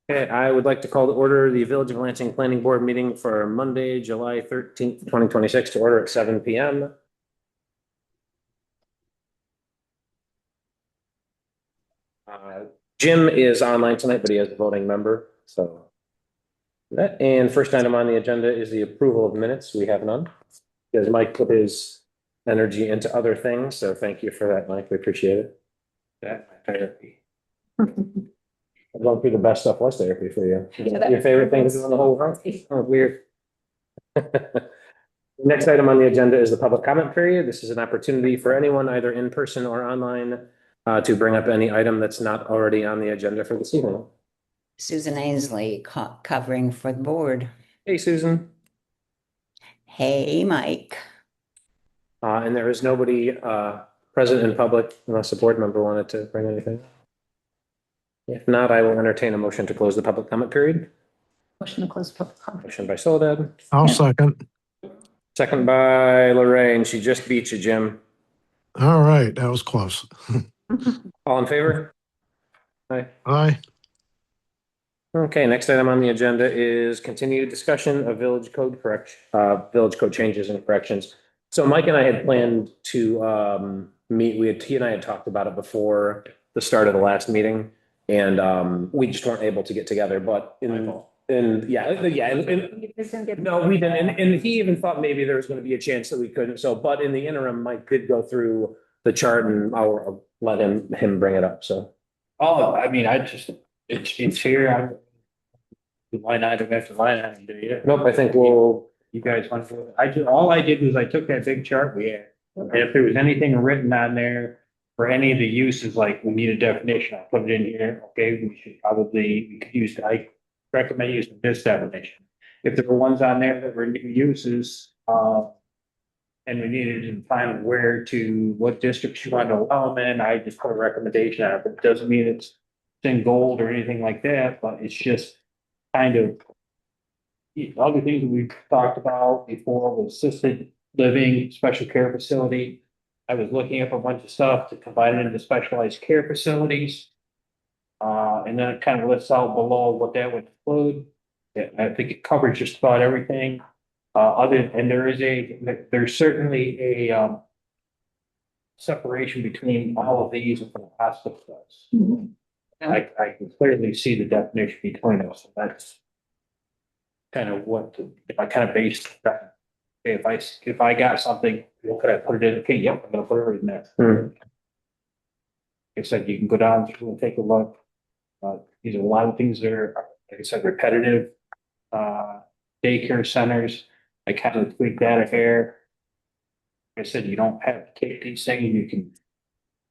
Okay, I would like to call to order the Village of Lansing Planning Board meeting for Monday, July 13th, 2026, to order at 7 PM. Jim is online tonight, but he is a voting member, so. And first item on the agenda is the approval of minutes. We have none. Because Mike put his energy into other things, so thank you for that, Mike. We appreciate it. That therapy. Going through the best stuff was therapy for you. Your favorite thing to do in the whole world? Oh, weird. Next item on the agenda is the public comment period. This is an opportunity for anyone, either in person or online, to bring up any item that's not already on the agenda for this evening. Susan Ainsley covering for the board. Hey, Susan. Hey, Mike. And there is nobody present in public unless a board member wanted to bring anything. If not, I will entertain a motion to close the public comment period. Motion to close public comment. Motion by Soledad, I'll second. second by Lorraine. She just beat you, Jim. All right, that was close. All in favor? Aye. Aye. Okay, next item on the agenda is continued discussion of village code village code changes and corrections. So Mike and I had planned to meet, he and I had talked about it before the start of the last meeting. And we just weren't able to get together, but no, we didn't. And he even thought maybe there was going to be a chance that we couldn't. So, but in the interim, Mike could go through the chart and I'll let him bring it up. So. Oh, I mean, it's here. Line item after line item, do you? Nope, I think You guys want to, all I did was I took that big chart we had. And if there was anything written on there for any of the uses, like we need a definition, I put it in here. Okay, we could use, I recommend using this definition. If there were ones on there that were new uses, and we needed to find what districts you want to allow them in, I just put a recommendation on it. But it doesn't mean it's in gold or anything like that, but it's just kind of other things that we've talked about before with assisted living, special care facility. I was looking up a bunch of stuff to combine it into specialized care facilities. And then it kind of lists out below what that would include. Yeah, I think it covers just about everything. There's certainly a separation between all of these and what the hospital does. Mhm. I can clearly see the definition between us. So that's kind of I kind of based that. If I got something, what could I put it in? Okay, yep, I'm gonna put it in there. Like I said, you can go down through and take a look. These are a lot of things that are, like I said, repetitive. Daycare centers, I kind of tweaked that a hair. Like I said, you don't have to take these things, you can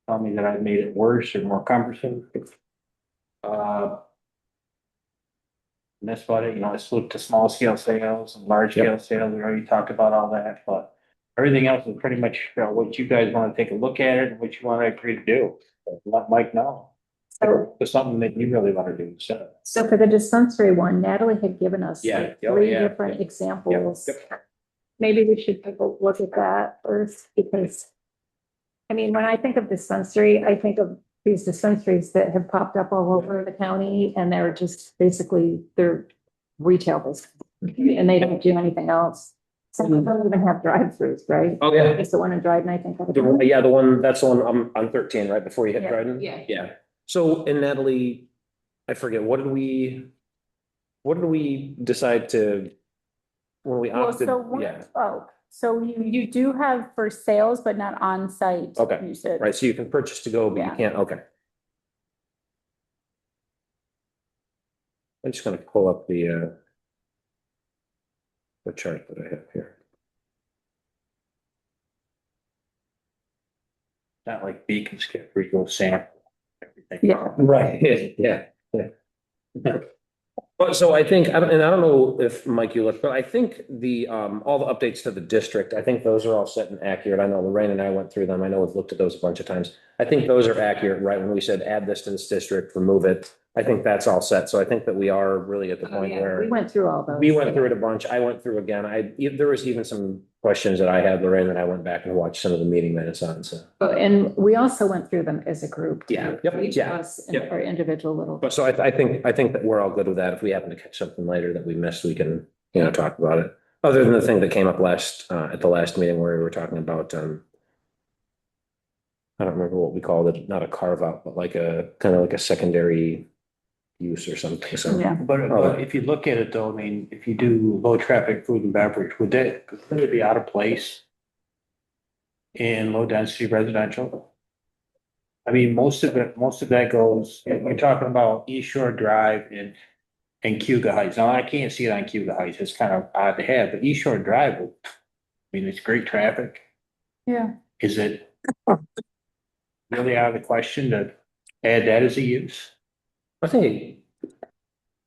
tell me that I made it worse or more cumbersome. And that's about it, let's look to small scale sales and large scale sales, we already talked about all that, but everything else is pretty much what you guys want to take a look at it and what you want to agree to do. Let Mike know. So, It's something that you really want to do, so. so for the dispensary one, Natalie had given us Yeah. like Oh, three yeah. different examples. Yep. Maybe we should take a look at that first, because I mean, when I think of dispensary, I think of these dispensaries that have popped up all over the county and they're just basically, they're retail business and they don't do anything else. Some of them even have drive-throughs, right? Oh, yeah. It's the one in Dryden, I think. That's the one on 13, right before you hit Yeah, Dryden? yeah. Yeah. So, and Natalie, I forget, what did we decide when we Well, opted? so you do have for sales, but not on-site Okay, usage. right, so you can purchase to go, but you Yeah. can't, okay. I'm just gonna pull up the chart that I have here. Not like Beacon Skip where you go sample everything. Yeah. Right, yeah. But so I think, I don't know if Mike, you looked, but I think all the updates to the district, I think those are all set and accurate. I know Lorraine and I went through them. I know we've looked at those a bunch of times. I think those are accurate, right? When we said add this to this district, remove it, I think that's all set. So I think that we are really at the Oh, point yeah, where we went through all those. we went through it a bunch. I went through again. There was even some questions that I had, Lorraine, that I went back and watched some of the meeting minutes on, so. And we also went through them as a group. too. Yeah, yep, Each of yeah, us in yep. our individual little. But so I think that we're all good with that. If we happen to catch something later that we missed, we can, talk about it. Other than the thing that came up at the last meeting where we were talking about, I don't remember what we called it, not a carve out, but like a, kind of like a secondary use or something, so. Yeah. But if you look at it though, I mean, if you do low traffic food and beverage, would it be out of place in low density residential? I mean, most of that goes, you're talking about East Shore Drive and Cuba Heights. Now, I can't see it on Cuba Heights. It's kind of odd to have, but East Shore Drive, I mean, it's great traffic. Yeah. Is it really out of the question to add that as a use? I think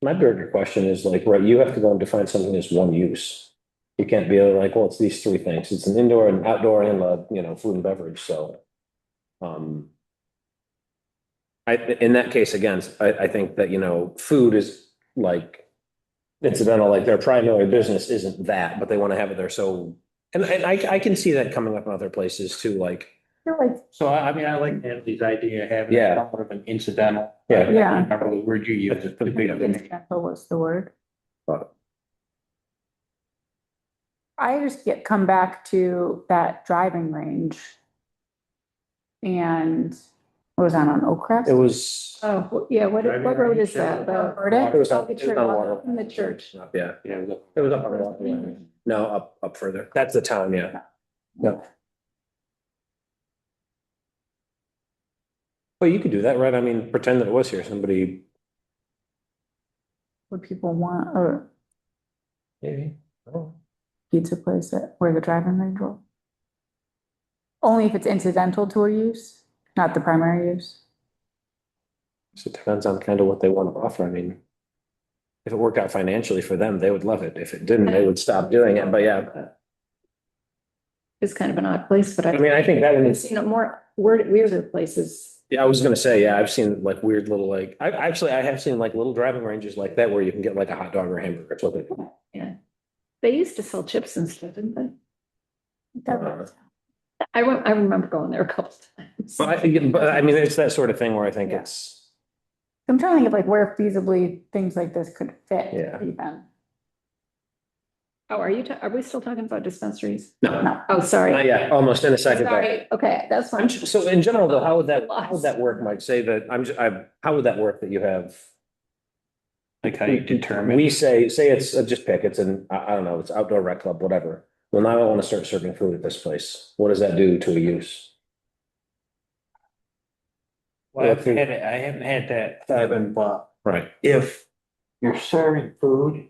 my bigger question is like, right, you have to go and define something as one use. You can't be like, well, it's these three things. It's an indoor and outdoor and, food and beverage, so. In that case, again, I think that, food is like incidental, like their primary business isn't that, but they want to have it there, so. And I can see that coming up in other places too, like, So I mean, I like Natalie's idea of having Yeah. somewhat of an incidental. Yeah. I can't Yeah. remember the word you used. It's pretty big. Incidental was the word. but I just come back to that driving range. And what was that on Oak Crest? it was. Oh, yeah, what road is that? Verdict? It was on, The it was on Water. In the church. Yeah, Yeah, it was up on Water. No, up further. That's the town, yeah. No. Well, you could do that, right? I mean, pretend that it was here, somebody, Would people want a maybe. Oh. pizza place where the driving range was? Only if it's incidental to a use, not the primary use. So it depends on kind of what they want to offer. I mean, if it worked out financially for them, they would love it. If it didn't, they would stop doing it. But yeah, It's kind of an odd place, but I mean, I think that I've is, seen more weirder places. yeah, I was gonna say, yeah, I've seen like weird little like, I have seen like little driving ranges like that where you can get like a hot dog or hamburger. It's what they. Yeah. They used to sell chips and stuff, didn't they? Uh, I remember going there a couple times. But I mean, it's that sort of thing where I think Yeah. it's, I'm trying to think of like where feasibly things like this could fit Yeah. even. Oh, are we still talking about dispensaries? no, No. Oh, sorry. not yet, almost in a second. though. Sorry, okay, that's fine. So in general, though, how would that work, Mike? Say that how would that work that you have? like how you determine. We say it's, just pick, it's I don't know, it's outdoor rec club, whatever. Well, now I want to start serving food at this place. What does that do to a use? Well, I haven't had that happen, but Right. if you're serving food.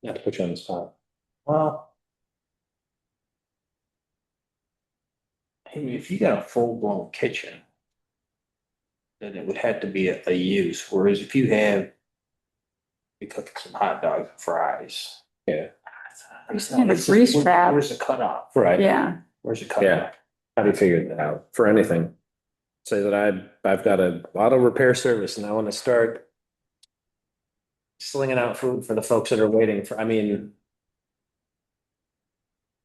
Not to put you on the spot. Well. If you got a full blown kitchen. Then it would have to be a use, whereas if you have. You're cooking some hot dogs and fries. Yeah. You're saying a grease trap. Where's the cutoff? Right. Yeah, Where's the cutoff? How do you figure that out for anything? Say that I've got a auto repair service and I want to start slinging out food for the folks that are waiting for, I mean,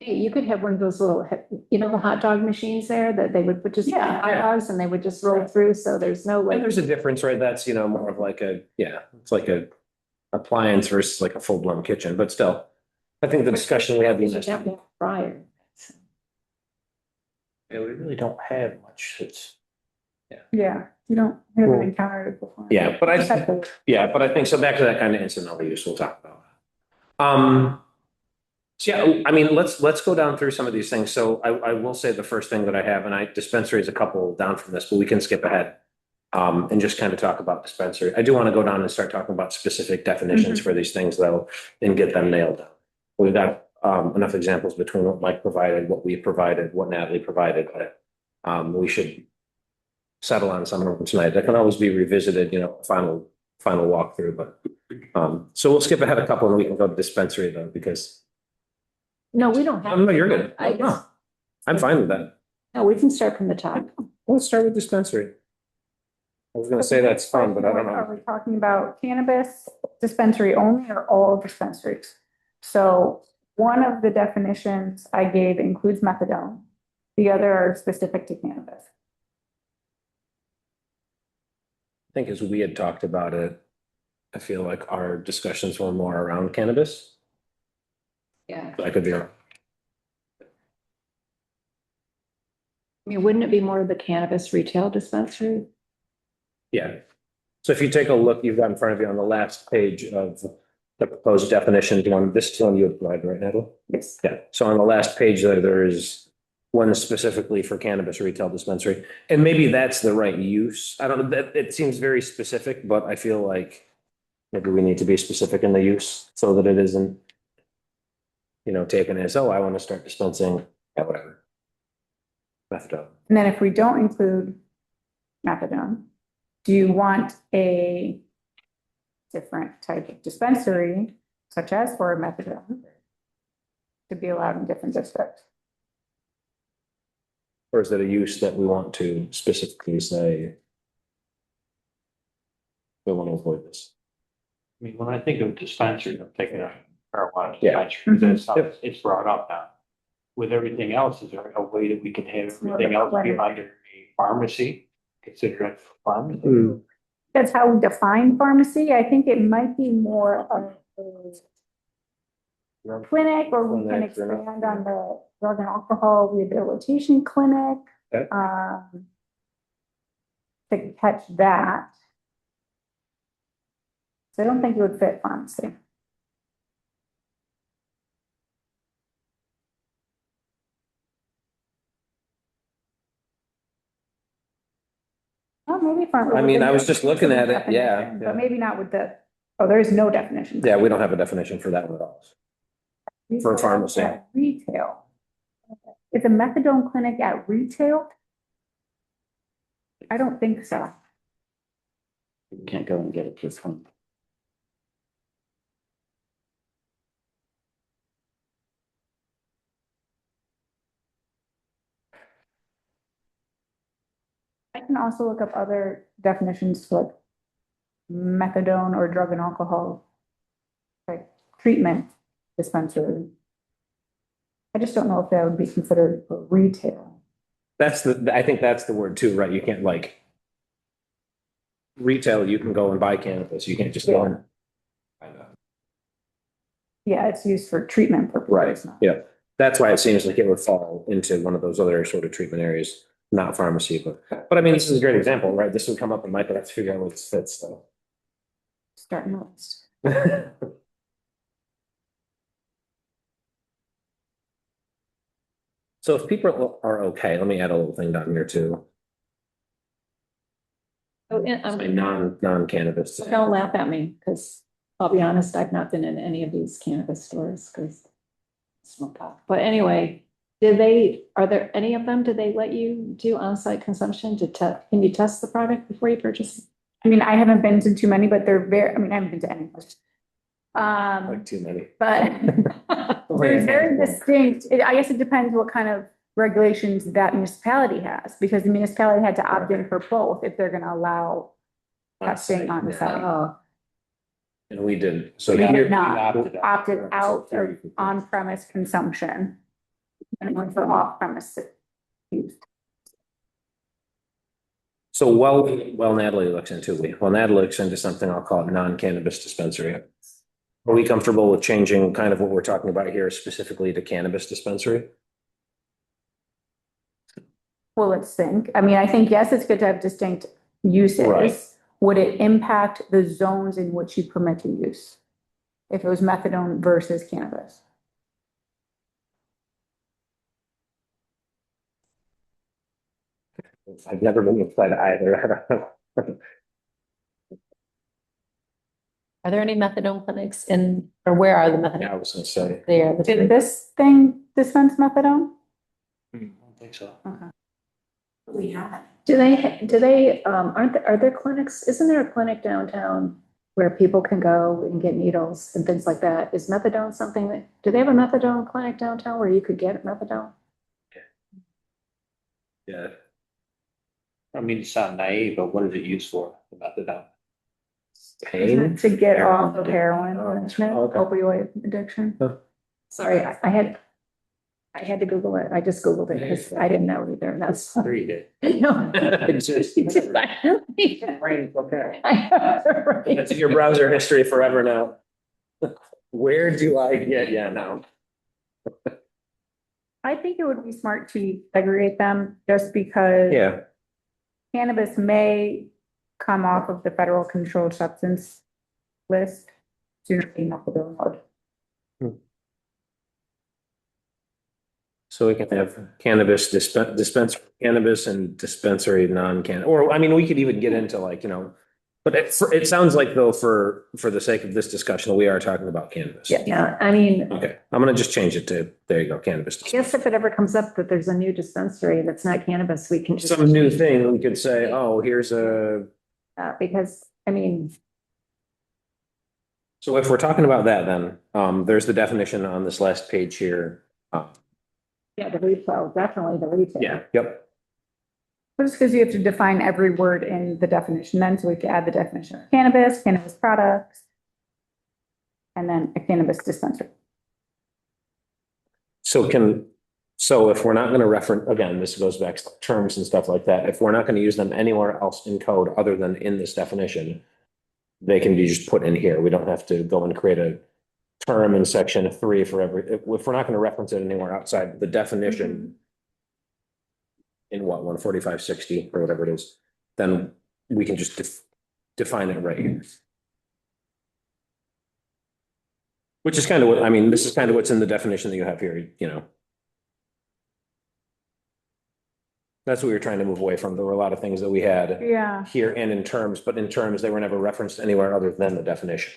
You could have one of those little, the hot dog machines there that they would put just Yeah. hot dogs and they would just roll through, so there's no and way. there's a difference, right? That's, more of like it's like a appliance versus like a full blown kitchen, but still, I think the discussion we had. You have to have a fryer. Yeah, we really don't have much that's. yeah, you haven't encountered it before. Yeah, but I think so back to that kind of incidental use we'll talk about. So yeah, I mean, let's go down through some of these things. So I will say the first thing that I have, and dispensary is a couple down from this, but we can skip ahead. And just kind of talk about dispensary. I do want to go down and start talking about specific definitions for these things though, and get them nailed down. We've got enough examples between what Mike provided, what we provided, what Natalie provided, but we should settle on some of them tonight. That can always be revisited, final walkthrough, but so we'll skip ahead a couple and we can go to dispensary though, because No, we don't have. No, you're good. I No, guess, I'm fine with that. no, we can start from the top. Let's start with dispensary. I was gonna say that's fun, but I don't Are know. we talking about cannabis dispensary only or all dispensaries? So one of the definitions I gave includes methadone. The other are specific to cannabis. I think as we had talked about it, I feel like our discussions were more around cannabis. Yeah. I could be wrong. I mean, wouldn't it be more of the cannabis retail dispensary? Yeah. So if you take a look, you've got in front of you on the last page of the proposed definition, this is one you would provide, right, Natalie? Yes. Yeah, so on the last page there is one specifically for cannabis retail dispensary. And maybe that's the right use. I don't know, that it seems very specific, but I feel like maybe we need to be specific in the use so that it isn't, taken as, oh, I want to start dispensing, whatever. Methadone. And then if we don't include methadone, do you want a different type of dispensary, such as for methadone, to be allowed in different districts? Or is it a use that we want to specifically say? We want to avoid this. I mean, when I think of dispensary, I'm thinking of marijuana Yeah. dispensary, that's how Yep. it's brought up now. With everything else, is there a way that we can have more everything else be clinic. under a pharmacy? Consider it pharmacy? That's how we define pharmacy. I think it might be more of a clinic, or we can Clinic, or not. expand on the drug and alcohol rehabilitation clinic. Okay. To catch that. So I don't think it would fit pharmacy. Oh, maybe pharmacy. I mean, I was just looking at it, yeah, But yeah. maybe not with the, oh, there is no definition. Yeah, we don't have a definition for that one at all. for pharmacy. At retail. Is a methadone clinic at retail? I don't think so. You can't go and get it this one. I can also look up other definitions for like methadone or drug and alcohol, like treatment dispensary. I just don't know if that would be considered for retail. I think that's the word too, right? You can't retail, you can go and buy cannabis. You can't just go in. Yeah, it's used for treatment purposes. Right, not- yeah. That's why it seems like it would fall into one of those other sort of treatment areas, not pharmacy, but I mean, this is a great example, right? This would come up and Mike would have to figure out what fits though. Starting the list. So if people are okay, let me add a little thing down here too. Oh, and, Say non-cannabis. don't laugh at me, because I'll be honest, I've not been in any of these cannabis stores, because smoke pot. But anyway, are there any of them, do they let you do on-site consumption can you test the product before you purchase? I mean, I haven't been to too many, but they're very, I mean, I haven't been to any. Like too many. But they're very distinct. I guess it depends what kind of regulations that municipality has, because the municipality had to opt in for both if they're gonna allow testing on the site. Oh, And we didn't, so We here. did not, opted out. opted out of on-premise consumption and went for off-premise use. So while Natalie looks into something, I'll call it non-cannabis dispensary. Are we comfortable with changing kind of what we're talking about here specifically to cannabis dispensary? Well, let's think. I mean, I think, yes, it's good to have distinct uses. Right. Would it impact the zones in which you permit the use? If it was methadone versus cannabis? I've never been applied either. Are there any methadone clinics or where are the Yeah, methadone? I was gonna say. There. Did this thing dispense methadone? I don't think so. We have. are there clinics, isn't there a clinic downtown where people can go and get needles and things like that. Is methadone something that, do they have a methadone clinic downtown where you could get methadone? Yeah. I mean, it's not naive, but what is it used for, the methadone? Pain? To get off of heroin, Okay. opioid addiction. Sorry, I had to Google it. I just Googled it because I didn't know either. And that's. Read it. No. It's just- Brain, okay. That's in your browser history forever now. Where do I get, yeah, now? I think it would be smart to segregate them just because Yeah, cannabis may come off of the federal controlled substance list sooner than off the bill code. so we can have cannabis dispensary, cannabis and dispensary non-can, or, I mean, we could even get into like, but it sounds like though, for the sake of this discussion, we are talking about cannabis. Yeah, I mean, Okay, I'm gonna just change it to, there you go, cannabis. I guess if it ever comes up that there's a new dispensary that's not cannabis, we can just. Some new thing, we could say, oh, here's a, Because, I mean, so if we're talking about that, then, there's the definition on this last page here. yeah, the retail, definitely the retail. Yeah, yep. But it's because you have to define every word in the definition then, so we could add the definition of cannabis, cannabis products, and then a cannabis dispensary. So if we're not gonna reference, again, this goes back to terms and stuff like that, if we're not gonna use them anywhere else in code other than in this definition, they can be just put in here. We don't have to go and create a term in section 3 for every, if we're not gonna reference it anywhere outside the definition in what, 14560 or whatever it is, then we can just define it right here. Which is kind of what, I mean, this is kind of what's in the definition that you have here, That's what we were trying to move away from. There were a lot of things that we had Yeah. here and in terms, but in terms, they were never referenced anywhere other than the definition.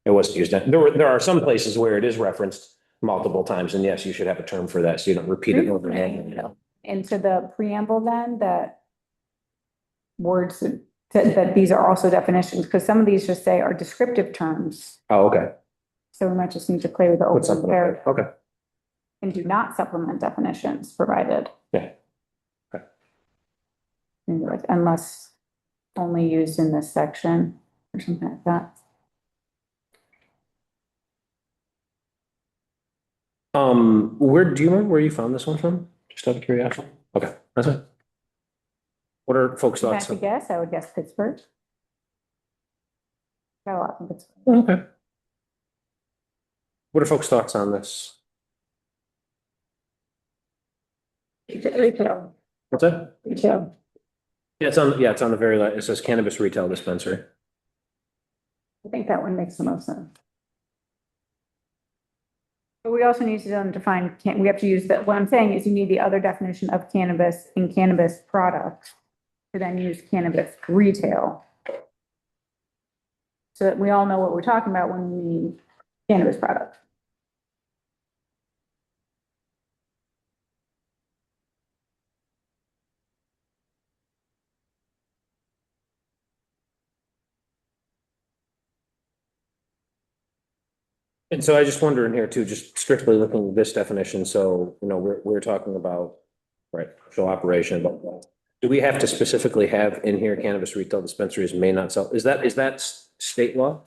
It wasn't used. There are some places where it is referenced multiple times, and yes, you should have a term for that, so you don't repeat it over and over. Into the preamble then, that words that these are also definitions, because some of these just say are descriptive terms. Oh, okay. So we might just need to play with the Put open something up paragraph there. Okay. and do not supplement definitions provided. Yeah. Okay. Maybe like unless only used in this section or something like that. Do you remember where you found this one from? Just out of curiosity. Okay, that's it. What are folks' If I thoughts? had to guess, I would guess Pittsburgh. Got a lot from Pittsburgh. Okay. What are folks' thoughts on this? Retail, What's that? retail. Yeah, it's on the very, it says cannabis retail dispensary. I think that one makes the most sense. But we also need to then define, we have to use that, what I'm saying is you need the other definition of cannabis in cannabis products to then use cannabis retail. So that we all know what we're talking about when we mean cannabis product. And so I just wonder in here too, just strictly looking at this definition, so, we're talking about, right, commercial operation, but do we have to specifically have in here cannabis retail dispensaries may not sell, is that state law?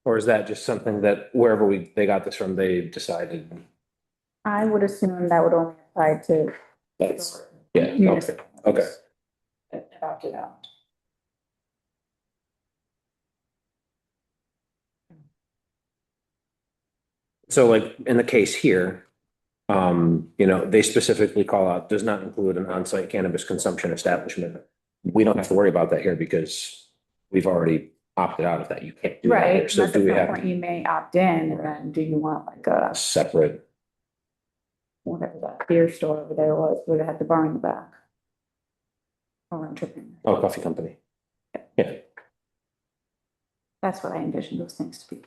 Or is that just something that wherever they got this from, they decided? I would assume that would only apply to That's, yeah, okay, municipal. okay. Opted out. So like in the case here, they specifically call out, does not include an on-site cannabis consumption establishment. We don't have to worry about that here because we've already opted out of that. You can't do that here. Right, So that's do we the have point, you may opt in, and then do you want like a, a separate? whatever that beer store over there was, where they had the bar in the back? Or I'm tripping. Oh, coffee company. Yeah. That's what I envision those things to be.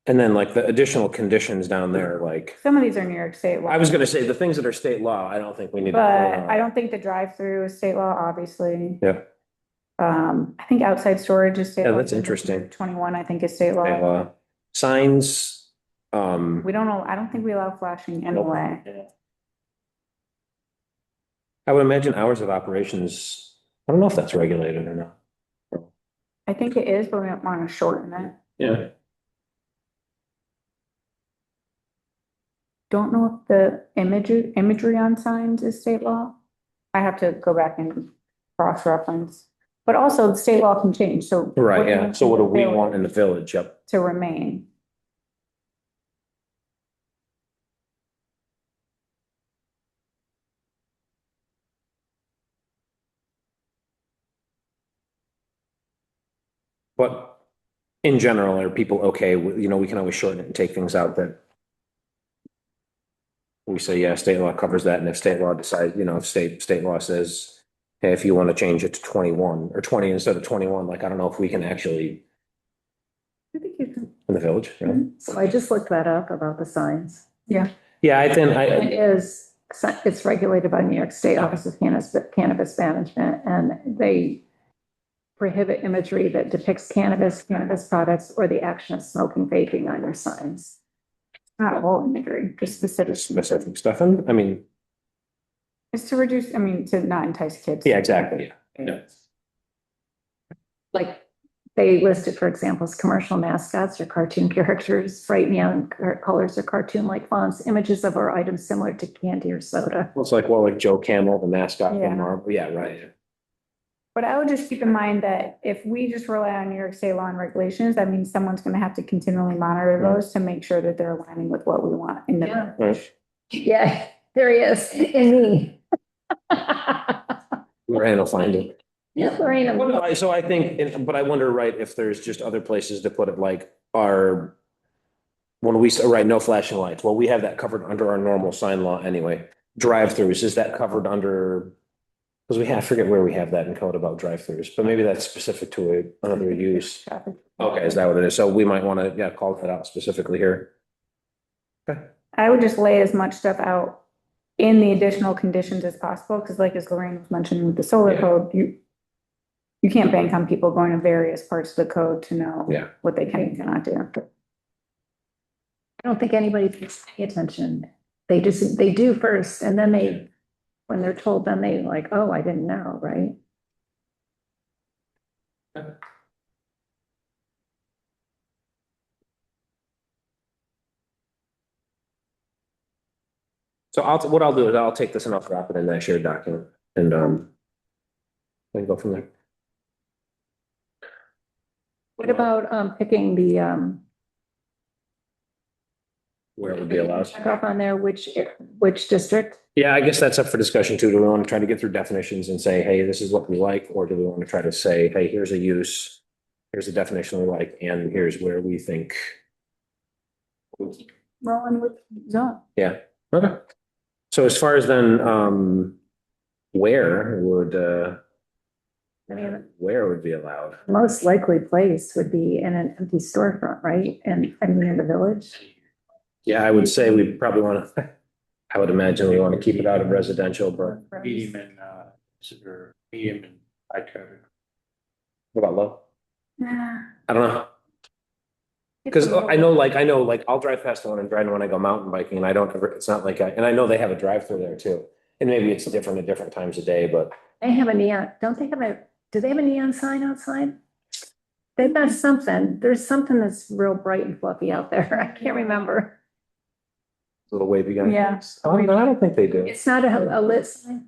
And then like the additional conditions down there, like, Some of these are New York State law. I was gonna say the things that are state law, I don't think we need. But I don't think the drive-through is state law, obviously. Yeah. I think outside storage is state Yeah, law. that's interesting. 21, I think is state law. Signs, We don't know, I don't think we allow flashing anyway. I would imagine hours of operations, I don't know if that's regulated or not. I think it is, but we don't want to shorten it. Yeah. Don't know if the imagery on signs is state law. I have to go back and cross-reference, but also the state law can change, so. Right, what do you yeah. So what do we feel want in the village? Yep. To remain? But in general, are people okay with, you know, we can always shorten it and take things out that we say, yeah, state law covers that. And if state law decides, you know, if state law says, hey, if you want to change it to 21 or 20 instead of 21, like, I don't know if we can actually I think you can. in the village, you know? So I just looked that up about the signs. Yeah. Yeah, I think It is, it's regulated by New York State Office of Cannabis Management, and they prohibit imagery that depicts cannabis products, or the action of smoking, vaping on your signs. Not all imagery, just specific stuff. And I mean, It's to reduce, I mean, to not entice kids. yeah, exactly. Yeah. Like, they listed, for example, as commercial mascots or cartoon characters, bright neon colors or cartoon-like fonts, images of our items similar to candy or soda. Well, it's like, well, like Joe Camel, the mascot Yeah. from Marvel. Yeah, right. But I would just keep in mind that if we just rely on New York State law and regulations, that means someone's gonna have to continually monitor those to make sure that they're aligning with what we want in the. Yeah. Right. Yeah, there he is, in me. Lorraine will find it. Yeah, Lorena. Well, no, so I think, but I wonder, right, if there's just other places to put it, like our, when we say, right, no flashing lights, well, we have that covered under our normal sign law anyway. Drive-throughs, is that covered under, because we have, I forget where we have that in code about drive-throughs, but maybe that's specific to another use. Okay, is that what it is? So we might want to, yeah, call that out specifically here. I would just lay as much stuff out in the additional conditions as possible, because like as Lorraine was mentioning with the solar Yeah. code, you can't bank on people going to various parts of the code to know Yeah. what they can and cannot do. I don't think anybody pays any attention. They do first, and then when they're told, then they like, oh, I didn't know, right? So what I'll do is I'll take this and I'll drop it in that shared document and, we can go from there. What about, picking the, Where it would be allowed. check off on there, which district? Yeah, I guess that's up for discussion too. Do we want to try to get through definitions and say, hey, this is what we like? Or do we want to try to say, hey, here's a use, here's a definition we like, and here's where we think. Rolling with zone. Yeah, okay. So as far as then, where would be allowed? Most likely place would be in an empty storefront, right? And I mean, in the village. Yeah, I would say we probably want to, I would imagine we want to keep it out of residential, but Medium and, or medium and high traffic. what about low? Yeah. I don't know. Because I know, like, I'll drive past the one in Dryden when I go mountain biking, and I don't ever, it's not like, and I know they have a drive-through there too. And maybe it's different at different times of day, but They have a neon, don't they have do they have a neon sign outside? They've got something, there's something that's real bright and fluffy out there. I can't remember. little wavy guy. Yeah. I don't think they do. It's not a lit sign.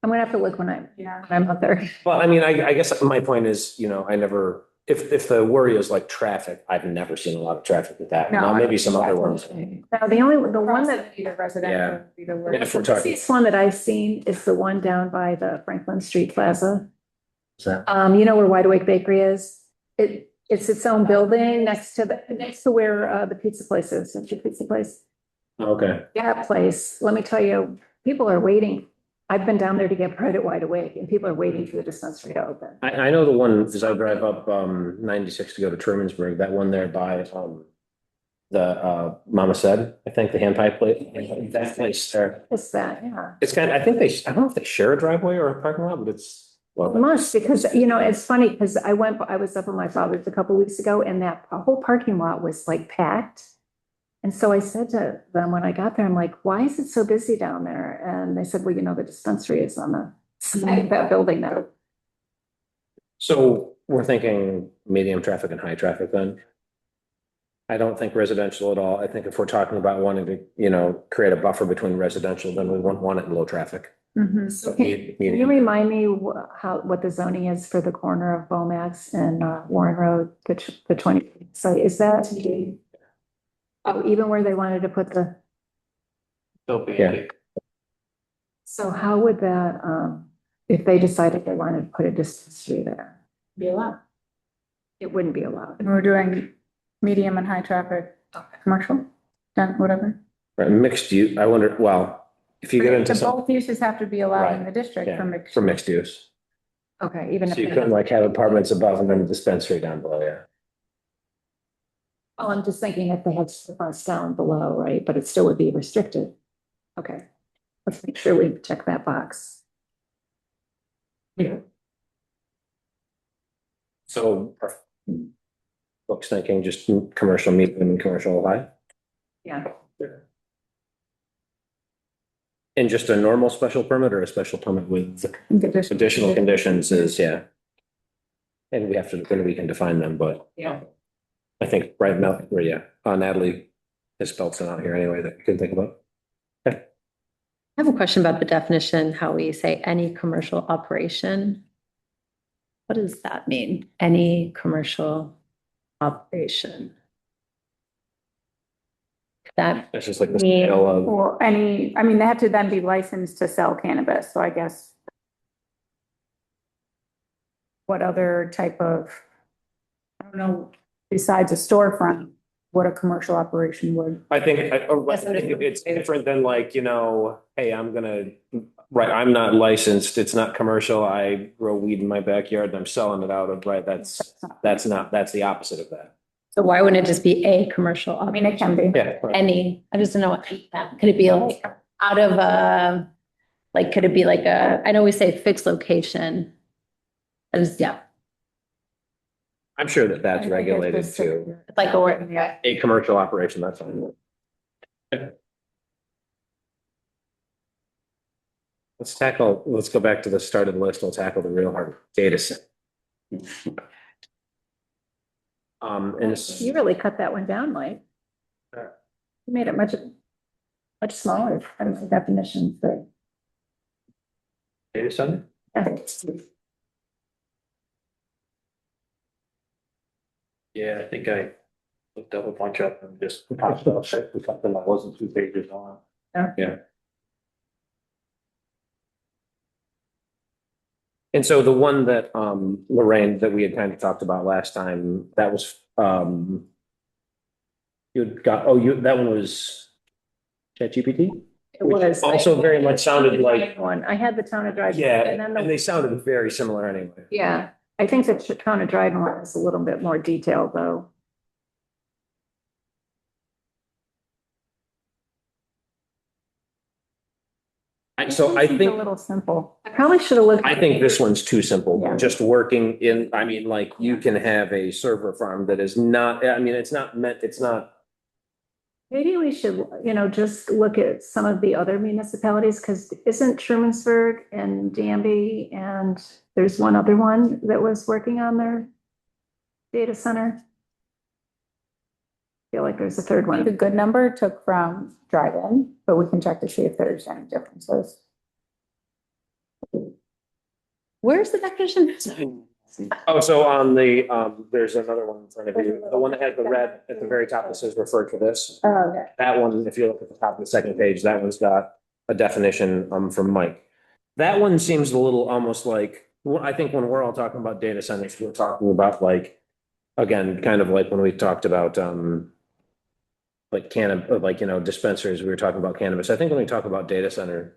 I'm gonna have to look when Yeah. I'm out there. Well, I mean, I guess my point is, you know, I never, if the worry is like traffic, I've never seen a lot of traffic with that. Now, maybe some other ones. Now, the one that, Either residential, either Yeah, word. if we're the talking. busiest one that I've seen is the one down by the Franklin Street Plaza. Is that- You know where Wide Awake Bakery is? It's its own building next to where the pizza place is, the pizza place. Okay, That place, let me tell you, people are waiting. I've been down there to get bread at Wide Awake, and people are waiting for the dispensary to open. I know the one, as I drive up 96 to go to Trumansburg, that one there by the Mama Said, I think, the hand pie place, that place there. It's that, yeah. It's kind of, I don't know if they share a driveway or a parking lot, but it's Well, Must, because, you know, it's funny, because I was up at my father's a couple weeks ago, and that whole parking lot was like packed. And so I said to them when I got there, I'm like, why is it so busy down there? And they said, well, you know, the dispensary is on the side of that building now. so we're thinking medium traffic and high traffic then? I don't think residential at all. I think if we're talking about wanting to, you know, create a buffer between residential, then we wouldn't want it in low traffic. Mhm. So Can you medium. remind me what the zoning is for the corner of Bomax and Warren Road, the 20 site? Is that? Oh, even where they wanted to put the, Yeah. so how would that, if they decided they wanted to put a dispensary there? Be allowed. It wouldn't be allowed. And we're doing medium and high traffic, commercial, done, whatever. Right, mixed use, I wonder, well, if you get into The some, both uses have to be allowed in Right. the district yeah, for mixed. for mixed use. Okay, even if. So you they- couldn't like have apartments above and then a dispensary down below, yeah. Oh, I'm just thinking if they had storefronts down below, right, but it still would be restricted. Okay, let's make sure we check that box. So folks thinking just commercial medium and commercial high? Yeah, And just a normal special permit or a special permit with Additional. additional conditions is, yeah. And we have to, then we can define them, but yeah. I think right now, where, yeah, Natalie has spelled some out here anyway that you can think about. I have a question about the definition, how we say any commercial operation. What does that mean? Any commercial operation? That, That's just like the Yeah. scale of, Or any, I mean, they have to then be licensed to sell cannabis, so I guess. What other type of, I don't know, besides a storefront, what a commercial operation would. I think it's different than like, you know, hey, right, I'm not licensed, it's not commercial, I grow weed in my backyard and I'm selling it out of, right, that's the opposite of that. so why wouldn't it just be a commercial? I mean, it can be. Yeah. right. Any, I just don't know what, could it be like out of like, could it be like I know we say fixed location. Yeah, I'm sure that that's I think regulated it's too. it's like a, Yeah. A commercial operation, that's fine. Let's go back to the start of the list. We'll tackle the real hard data set. And You really cut that one down, Mike. Yeah. You made it much smaller, I don't know, definitions, but. data center? Yeah, I think I looked up a bunch of them, just popped up, something that wasn't 2 pages long. And so the one that, Lorraine, that we had kind of talked about last time, that was, that one was ChatGPT? It was. Also very much sounded like, One, I had the town of Dryden. yeah, And then and they the, sounded very similar anyway. yeah, I think the town of Dryden one is a little bit more detailed, though. So I It seems think. A little simple. I probably should have looked. I think this one's too simple, Yeah. just working in, I mean, like, you can have a server farm that is not, I mean, it's not, Maybe we should, you know, just look at some of the other municipalities, because isn't Trumansburg and Danby, and there's one other one that was working on their data center? I feel like there's a third I think a one. good number took from Dryden, but we can check to see if there's any differences. where's the definition? oh, so on the, there's another one in front of you, the one that has the red at the very top that says refer to this. Oh, okay. That one, if you look at the top of the second page, that one's got a definition, from Mike. That one seems a little almost like, well, I think when we're all talking about data centers, we're talking about like, again, kind of like when we talked about, like like, you know, dispensaries, we were talking about cannabis. I think when we talk about data center,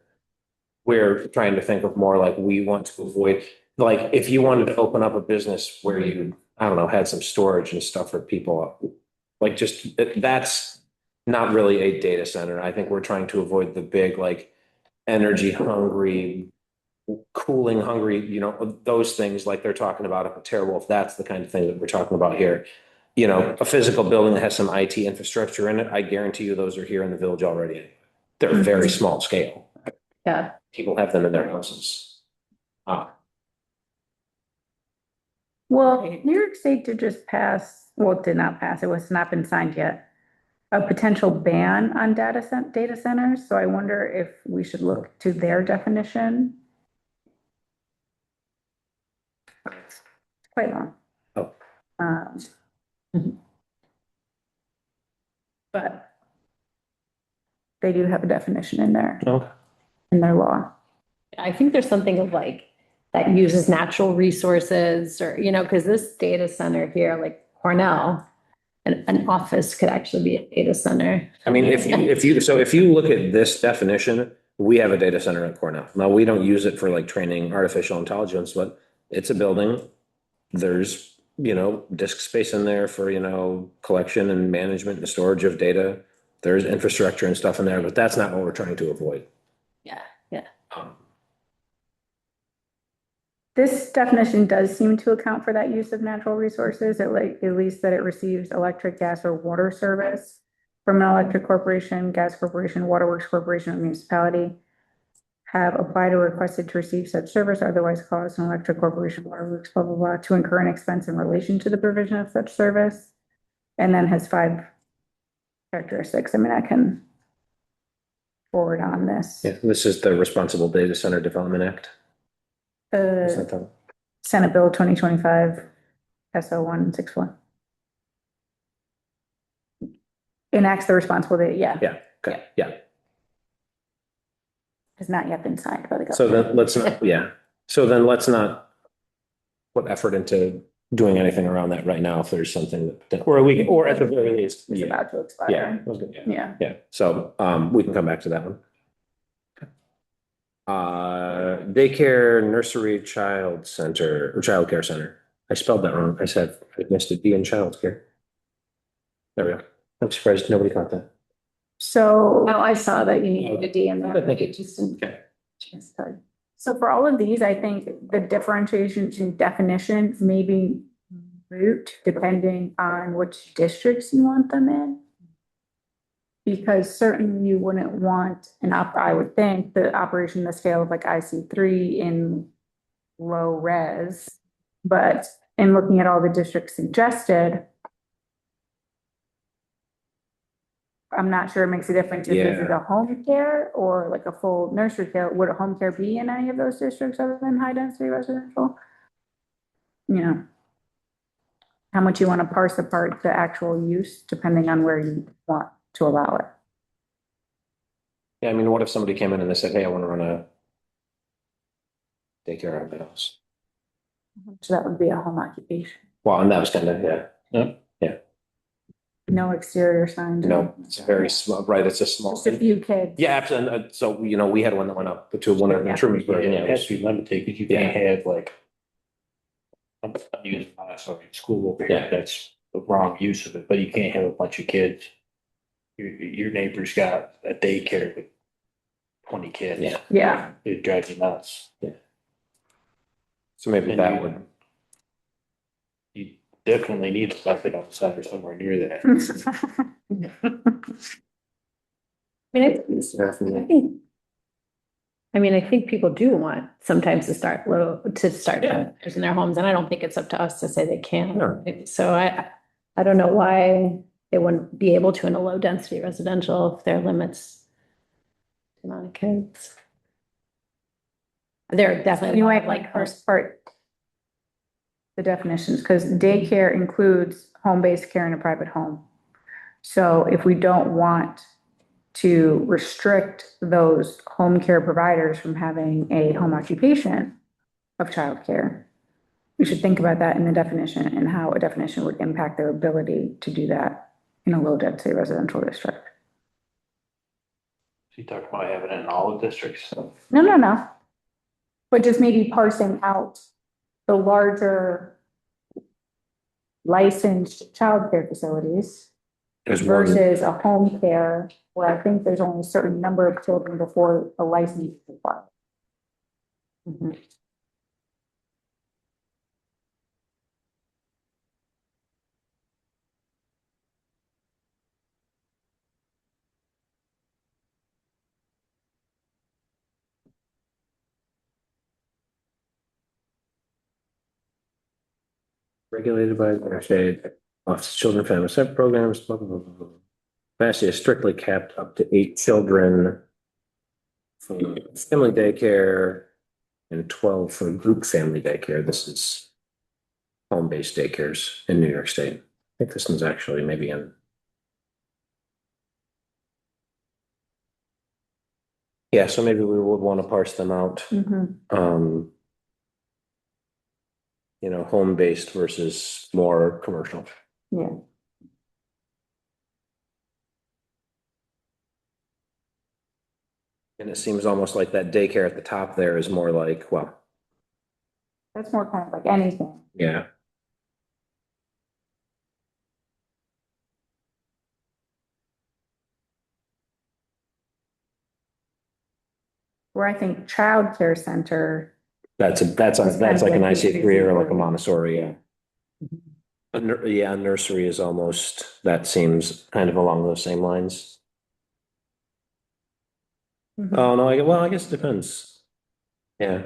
we're trying to think of more like we want to avoid, like, if you wanted to open up a business where you, I don't know, had some storage and stuff for people, like just, that's not really a data center. I think we're trying to avoid the big, like, energy hungry cooling hungry, those things like they're talking about up at Terrible, that's the kind of thing that we're talking about here. A physical building that has some IT infrastructure in it, I guarantee you those are here in the village already. They're very small scale. Yeah. People have them in their houses. Well, New York State did just pass, well, did not pass, it was not been signed yet, a potential ban on data centers. So I wonder if we should look to their definition. It's quite long. Oh. But they do have a definition in there, Okay. in their law. I think there's something of like, that uses natural resources or, because this data center here, like Cornell, an office could actually be a data center. I mean, if you look at this definition, we have a data center at Cornell. Now, we don't use it for like training artificial intelligence, but it's a building. There's, disk space in there for, collection and management and storage of data. There's infrastructure and stuff in there, but that's not what we're trying to avoid. Yeah. This definition does seem to account for that use of natural resources, at least that it receives electric, gas, or water service from an electric corporation, gas corporation, waterworks corporation, or municipality, have applied or requested to receive such service, otherwise caused an electric corporation, waterworks, blah, blah, blah, to incur an expense in relation to the provision of such service, and then has 5 characteristics. I mean, I can forward on this. Yeah, this is the Responsible Data Center Development Act. Is that the- Senate Bill 2025 SO 161. Enacts the responsible data, yeah, Yeah, okay, yeah. has not yet been signed by the government. So then let's not put effort into doing anything around that right now if there's something that, or at the very least. It's Yeah, about to expire. yeah, that was good, yeah. Yeah. Yeah, so, we can come back to that one. Daycare, nursery, child center, or childcare center. I spelled that wrong. I said, I missed a D in childcare. There we go. I'm surprised nobody caught that. So, Oh, I saw that you needed a D in there. Thank you. Just didn't- Okay. so for all of these, I think the differentiation in definition may be root depending on which districts you want them in. Because certainly you wouldn't want I would think the operation the scale of like IC3 in low res. But in looking at all the districts suggested, I'm not sure it makes a difference if this is a home care or like a full nursery care. Would a home care be in any of those districts other than high density residential? How much you want to parse apart the actual use depending on where you want to allow it. Yeah, I mean, what if somebody came in and they said, hey, I want to run a daycare at my house? So that would be a home occupation. Well, and that was kind of, yeah. No exterior signs. No, it's very small, right? It's a small. Just a few kids. Yeah, absolutely. So, we had one that went up to one of the Trumansburg. Yeah, Yeah, it has to be limited because you can't have like. I'm using Montessori school over here, Yeah. that's the wrong use of it, but you can't have a bunch of kids. Your neighbor's got a daycare with 20 kids. Yeah. Yeah. It drives you nuts. So maybe And that you- would, You definitely need a bucket outside or somewhere near that. I think people do want sometimes to start low, in their homes, and I don't think it's up to us to say they can't. No. So I don't know why they wouldn't be able to in a low density residential if there are limits to amount of kids. There are definitely You might like like first part. The definitions, because daycare includes home-based care in a private home. So if we don't want to restrict those home care providers from having a home occupation of childcare, we should think about that in the definition and how a definition would impact their ability to do that in a low density residential district. So you talk about having it in all the districts. No. But just maybe parsing out the larger licensed childcare facilities there's one, versus a home care where I think there's only a certain number of children before a license is required. Mhm. Regulated by, okay, Office of Children, Family Center programs, blah, blah, blah, blah, blah. Capacity is strictly capped up to 8 children for family daycare and 12 for group family daycare. This is home-based daycares in New York State. I think this one's actually maybe in. Yeah, so maybe we would want to parse them out. Mhm. You know, home-based versus more commercial. Yeah. And it seems almost like that daycare at the top there is more like, well, That's more kind of like anything. yeah. Where I think childcare center, That's like an IC3 or like a Montessori, yeah. Yeah, nursery is almost, that seems kind of along those same lines. Oh, no, well, I guess it depends. Yeah.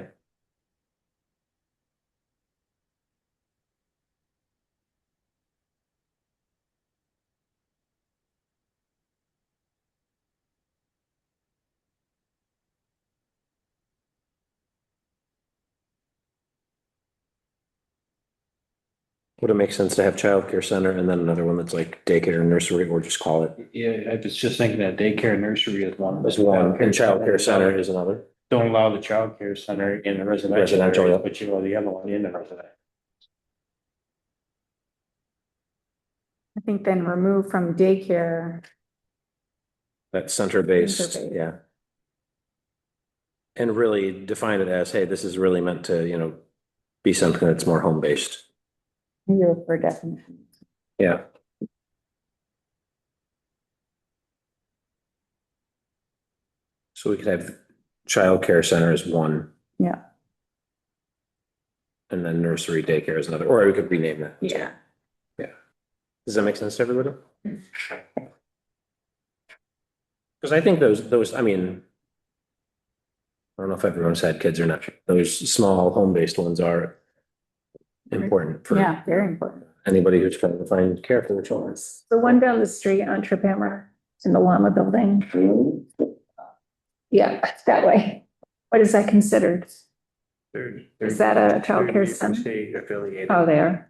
Would it make sense to have childcare center and then another one that's like daycare and nursery, or just call it Yeah, I was just thinking that daycare nursery is one. as one and childcare center is another? Don't allow the childcare center in the residential Residential, area, yeah. but you allow the other one in the residential. I think then remove from daycare, That's center-based, Center-based. yeah. And really define it as, hey, this is really meant to, you know, be something that's more home-based. here for definition. Yeah. So we could have childcare center as one, Yeah. and then nursery daycare is another, or we could rename that. Yeah. Does that make sense to everybody? Because I think those, I mean, I don't know if everyone's had kids or not. Those small home-based ones are important for Yeah, very important. anybody who's trying to find care for their children. The one down the street on Trip Hammer in the Llama Building. Yeah, that way. What is that considered? Is that a childcare center? State affiliated. Oh, there.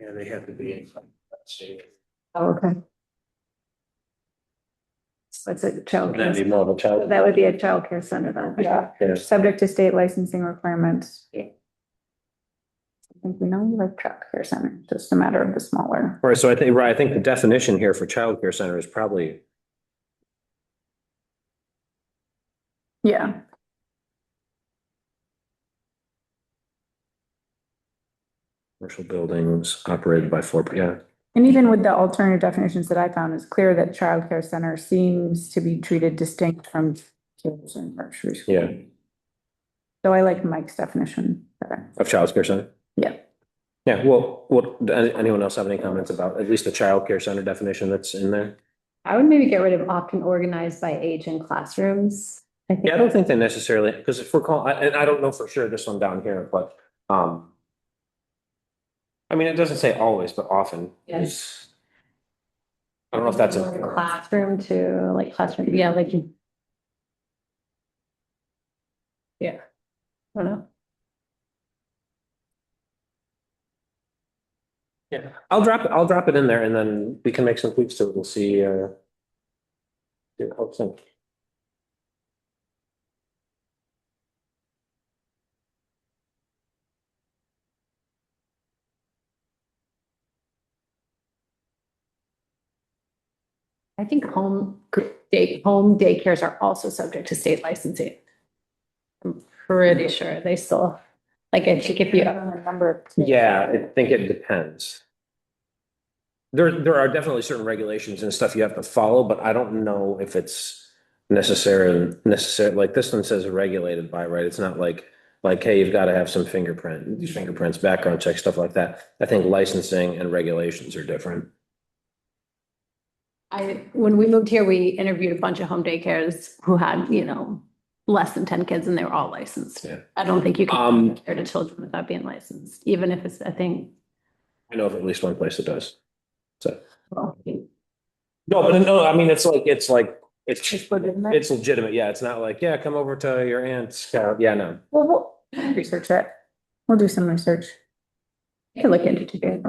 Yeah, they have to be in that state. Oh, okay. What's it, That'd childcare? be more of a child. That would be a childcare center then. Yeah. Yeah. Subject to state licensing requirements. Yeah. I think we know we like childcare center, just a matter of the smaller. All right, so I think, right, I think the definition here for childcare center is probably, Yeah. commercial buildings operated by yeah. And even with the alternative definitions that I found, it's clear that childcare center seems to be treated distinct from kids and nursery school. Yeah. So I like Mike's definition better. Of childcare center? Yeah. Yeah, well, anyone else have any comments about at least the childcare center definition that's in there? I would maybe get rid of often organized by age in classrooms. I think Yeah, I don't think they necessarily, because if we're calling, and I don't know for sure this one down here, but, I mean, it doesn't say always, but often is. I don't know if that's a. classroom to like classroom, yeah, like. Yeah. I don't know. Yeah, I'll drop it in there and then we can make some tweaks to it and see, see what folks think. I think home daycares are also subject to state licensing. I'm pretty sure they still, like, I think if you, Yeah, I think it depends. There are definitely certain regulations and stuff you have to follow, but I don't know if it's necessary, like this one says regulated by, right? It's not like, hey, you've got to have some fingerprints, background check, stuff like that. I think licensing and regulations are different. When we moved here, we interviewed a bunch of home daycares who had, less than 10 kids and they were all licensed. Yeah. I don't think you Um, can care to children without being licensed, even if it's, I think. I know of at least one place that does. So, well, no, but no, I mean, it's It's legitimate. it's legitimate. Yeah, it's not like, yeah, come over to your aunt's house. Yeah, no. Well, we'll research that. We'll do some research. You can look into it today.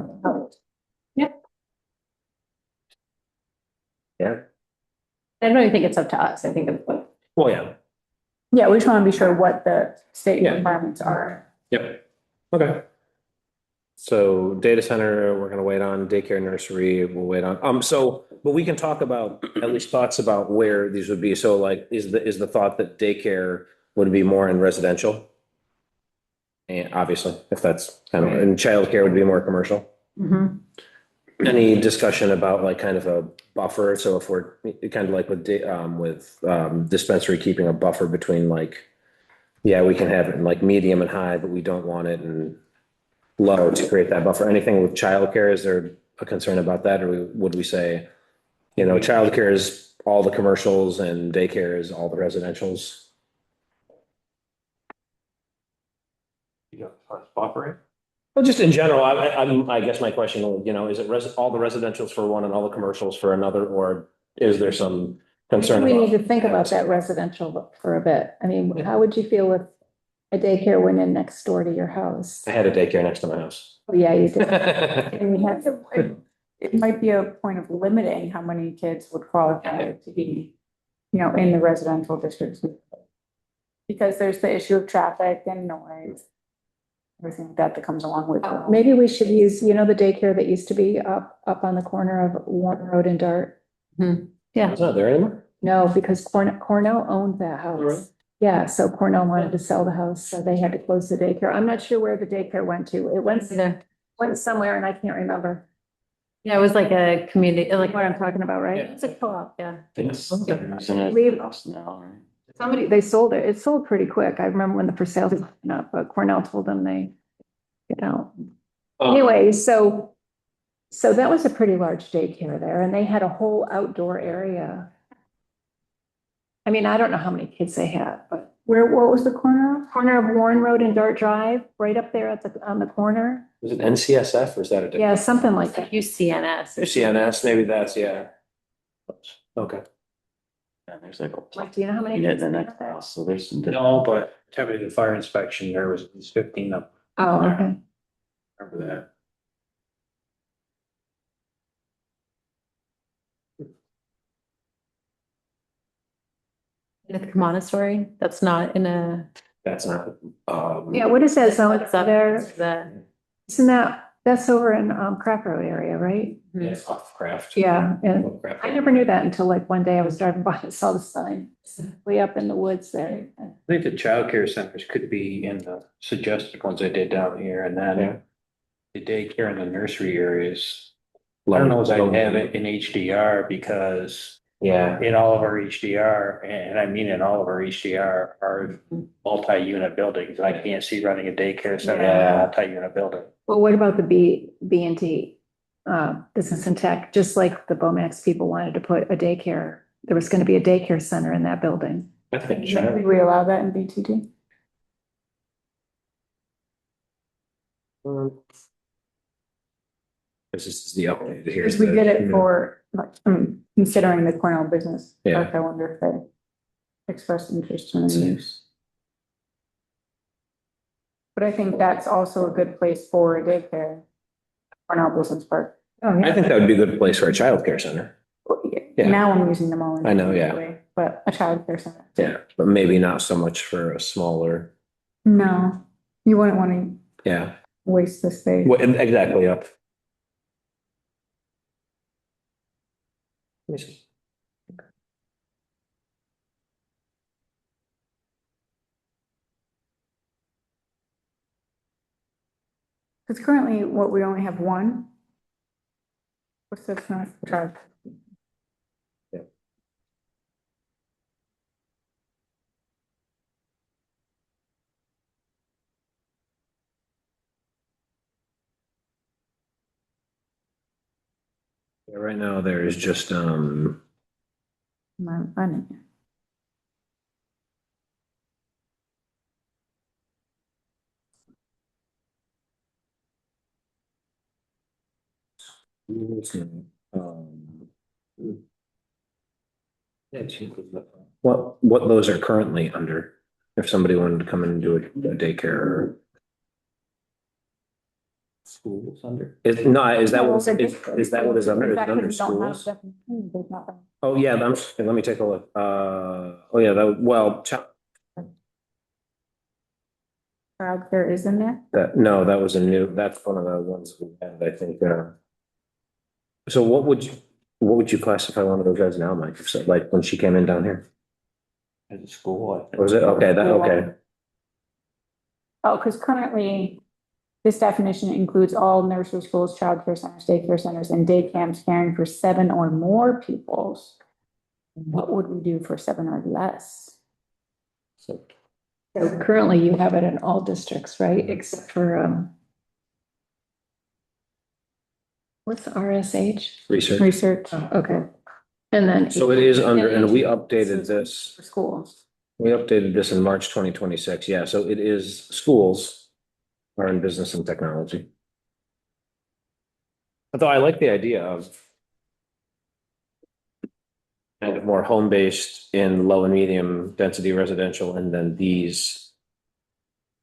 Yeah. I don't even think it's up to us. I think it's Well, yeah. Yeah, we just want to be sure what the state Yeah. requirements are. Yep. Okay. So data center, we're gonna wait on daycare, nursery, we'll wait on, but we can talk about at least thoughts about where these would be. So like, is the thought that daycare would be more in residential? And obviously, if that's kind of, and childcare would be more commercial. Mhm. Any discussion about like kind of a buffer? So if we're kind of like with dispensary, keeping a buffer between like, yeah, we can have it in like medium and high, but we don't want it in low to create that buffer. Anything with childcare, is there a concern about that? Or would we say, childcare is all the commercials and daycare is all the residentials? Operate. Well, just in general, I guess my question, is it all the residentials for one and all the commercials for another, or is there some concern? We need about- to think about that residential for a bit. I mean, how would you feel if a daycare went in next door to your house? I had a daycare next to my house. Oh, yeah, you did. Yeah, And we had It might be a point of limiting how many kids would qualify to be, in the residential districts. Because there's the issue of traffic and noise. Everything like that comes along with it. Maybe we should use, the daycare that used to be up on the corner of Warren Road and Dart. Yeah. It's not there anymore? No, because Cornell owned that Oh, really? house. Yeah, so Cornell wanted to sell the house, so they had to close the daycare. I'm not sure where the daycare went to. It went somewhere and I can't remember. Yeah, it was like a community, like What I'm talking about, right? it's a co-op, yeah. Somebody, they sold it. It sold pretty quick. I remember when the for sale went up, but Cornell told them they, Anyway, so that was a pretty large daycare there and they had a whole outdoor area. I mean, I don't know how many kids they had, but What was the corner? corner of Warren Road and Dart Drive, right up there on the corner. Was it NCSF or is that a different? Yeah, something like that. UCNS. CNS, maybe that's, yeah. Okay. There's like. Like, do you know how many? Yeah, kids the they next had there? house, so there's some. No, but temperature the fire inspection, there was at least 15 of them. Oh, okay. Remember that? With Montessori, that's not in a. That's not, Yeah, what is that zone What's up there? the- Isn't that's over in Craft Road area, right? it's off craft. Yeah, and Craft. I never knew that until like one day I was driving by and saw the sign way up in the woods there. I think the childcare centers could be in the suggested ones I did down here and Yeah. then the daycare and the nursery areas. I don't know if I have it in HDR because Yeah, in all of our HDR, and I mean in all of our HDR, are multi-unit buildings. I can't see running a daycare center in Yeah. a multi-unit building. Well, what about the B&T, Business and Tech, just like the Bomax people wanted to put a daycare, there was gonna be a daycare center in that building. I think, Did we allow that in BTT? this is the update. Here's Because we the- did it for, like, considering the Cornell business. Yeah. Park, I wonder if they expressed interest in the use. But I think that's also a good place for a daycare. Cornell Business Park. Oh, I think that would be a good place for a childcare center. Yeah. Now I'm using them all. I know, yeah. individually, But a childcare center. Yeah, but maybe not so much for a smaller, No, you wouldn't want to yeah. waste the space. Exactly, yep. Let me see. Because currently, what, we only have one? What's that's not child? Yeah, right now there is just, I'm finding it. um, what those are currently under, if somebody wanted to come in and do a daycare or. Schools under? Is, no, is that what, is that what is under, is it under schools? Oh, yeah, let me take a look. Oh, yeah, Childcare is in there? no, that was a new, that's one of the ones we had, I think, so what would you classify one of those as now, Mike? So, like, when she came in down here? As a school, I think. Was it, okay, okay. Oh, because currently, this definition includes all nursery schools, childcare centers, daycare centers, and day camps caring for 7 or more pupils. What would we do for 7 or less? So currently you have it in all districts, right? Except for, what's the RSH? Research. Research Oh, okay. And then. So it is under, and we updated this, for schools. we updated this in March 2026, yeah, so it is schools are in business and technology. Although I like the idea of kind of more home-based in low and medium density residential, and then these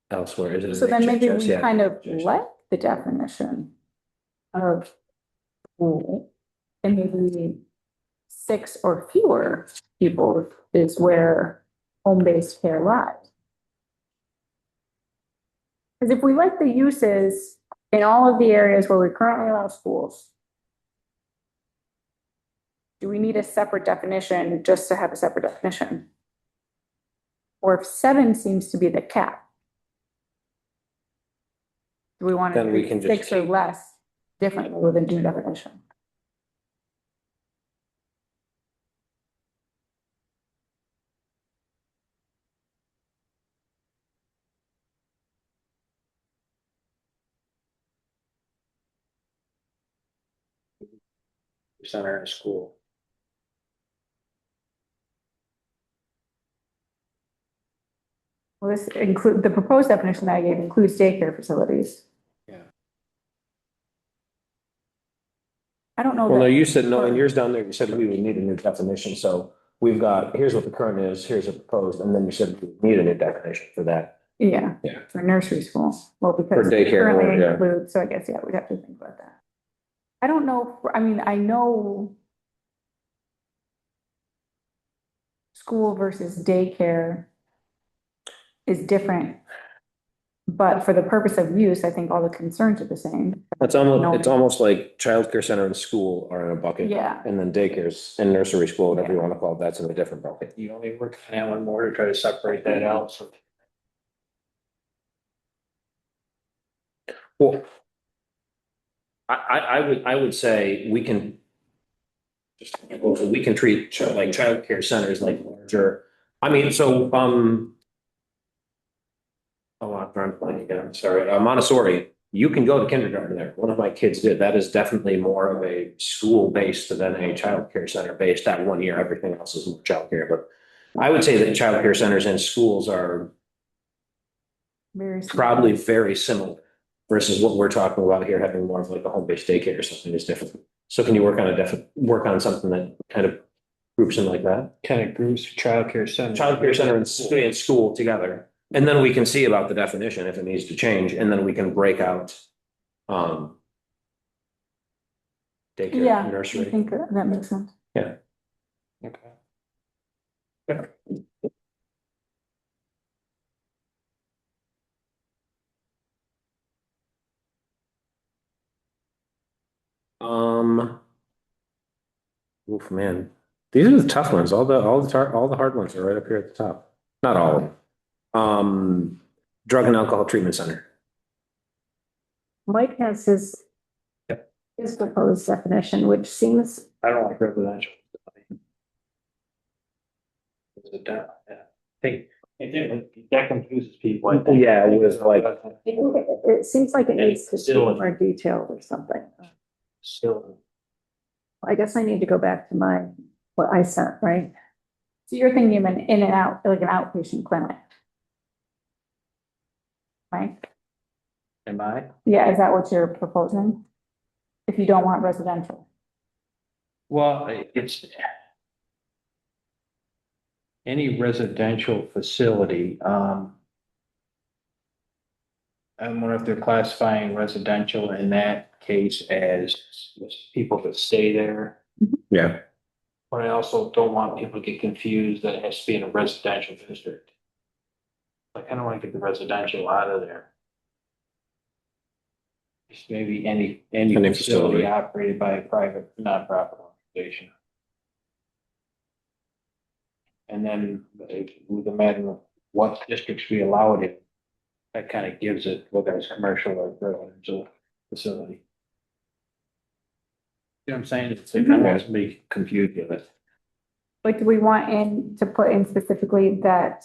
elsewhere. Is it So then maybe we yeah. kind of like the definition of school, and maybe 6 or fewer people is where home-based care lies. Because if we like the uses in all of the areas where we currently allow schools, do we need a separate definition just to have a separate definition? Or if 7 seems to be the cap, do we want to Then we treat can just 6 or less differently with a new definition? Center in a school. Well, this include, the proposed definition that I gave includes daycare facilities. Yeah. I don't know Well, no, that, you said, no, in yours down there, you said we would need a new definition, so we've got, here's what the current is, here's a proposed, and then you said we need a new definition for that. yeah, Yeah. for nursery school. Well, because For it daycare, currently yeah. includes, so I guess, yeah, we'd have to think about that. I don't know, I mean, I know school versus daycare is different, but for the purpose of use, I think all the concerns are the same. It's almost like childcare center and school are in a bucket. Yeah. And then daycares and nursery school, whatever you want to call it, that's in a different bucket. You only work on that one more to try to separate that out, so. Well, I would say we can we can treat like childcare centers like larger, I mean, so, oh, I'm trying to blank again, I'm sorry, Montessori, you can go to kindergarten there. One of my kids did. That is definitely more of a school-based than a childcare center based that 1 year. Everything else is more childcare, but I would say that childcare centers and schools are Very similar. probably very similar versus what we're talking about here, having more of like a home-based daycare or something is different. So can you work on something that kind of groups in like that? Kind of groups childcare center. Childcare center and school together. And then we can see about the definition if it needs to change, and then we can break out daycare, Yeah, I nursery. think that makes sense. Yeah. Okay. Oof, man, these are the tough ones. All the hard ones are right up here at the top. Not all of them. Drug and alcohol treatment center. Mike has his proposed definition, which seems, I don't like residential. I think that confuses people. I think. Yeah, it was like, it seems like it needs to be Still- more detailed or something. Still, I guess I need to go back to what I sent, right? So you're thinking of an in and out, like an outpatient clinic? Right? Am I? Yeah, is that what you're proposing? If you don't want residential? Well, it's any residential facility, I wonder if they're classifying residential in that case as people that stay there. Yeah. But I also don't want people to get confused that it has to be in a residential district. Like, I don't want to get the residential out of there. Just maybe any Any facility facility. operated by a private, nonprofit organization. And then with a matter of what districts we allow it in, that kind of gives it whether it's commercial or residential facility. You know what I'm saying? It's, I don't want to be confused with it. Like, do we want to put in specifically that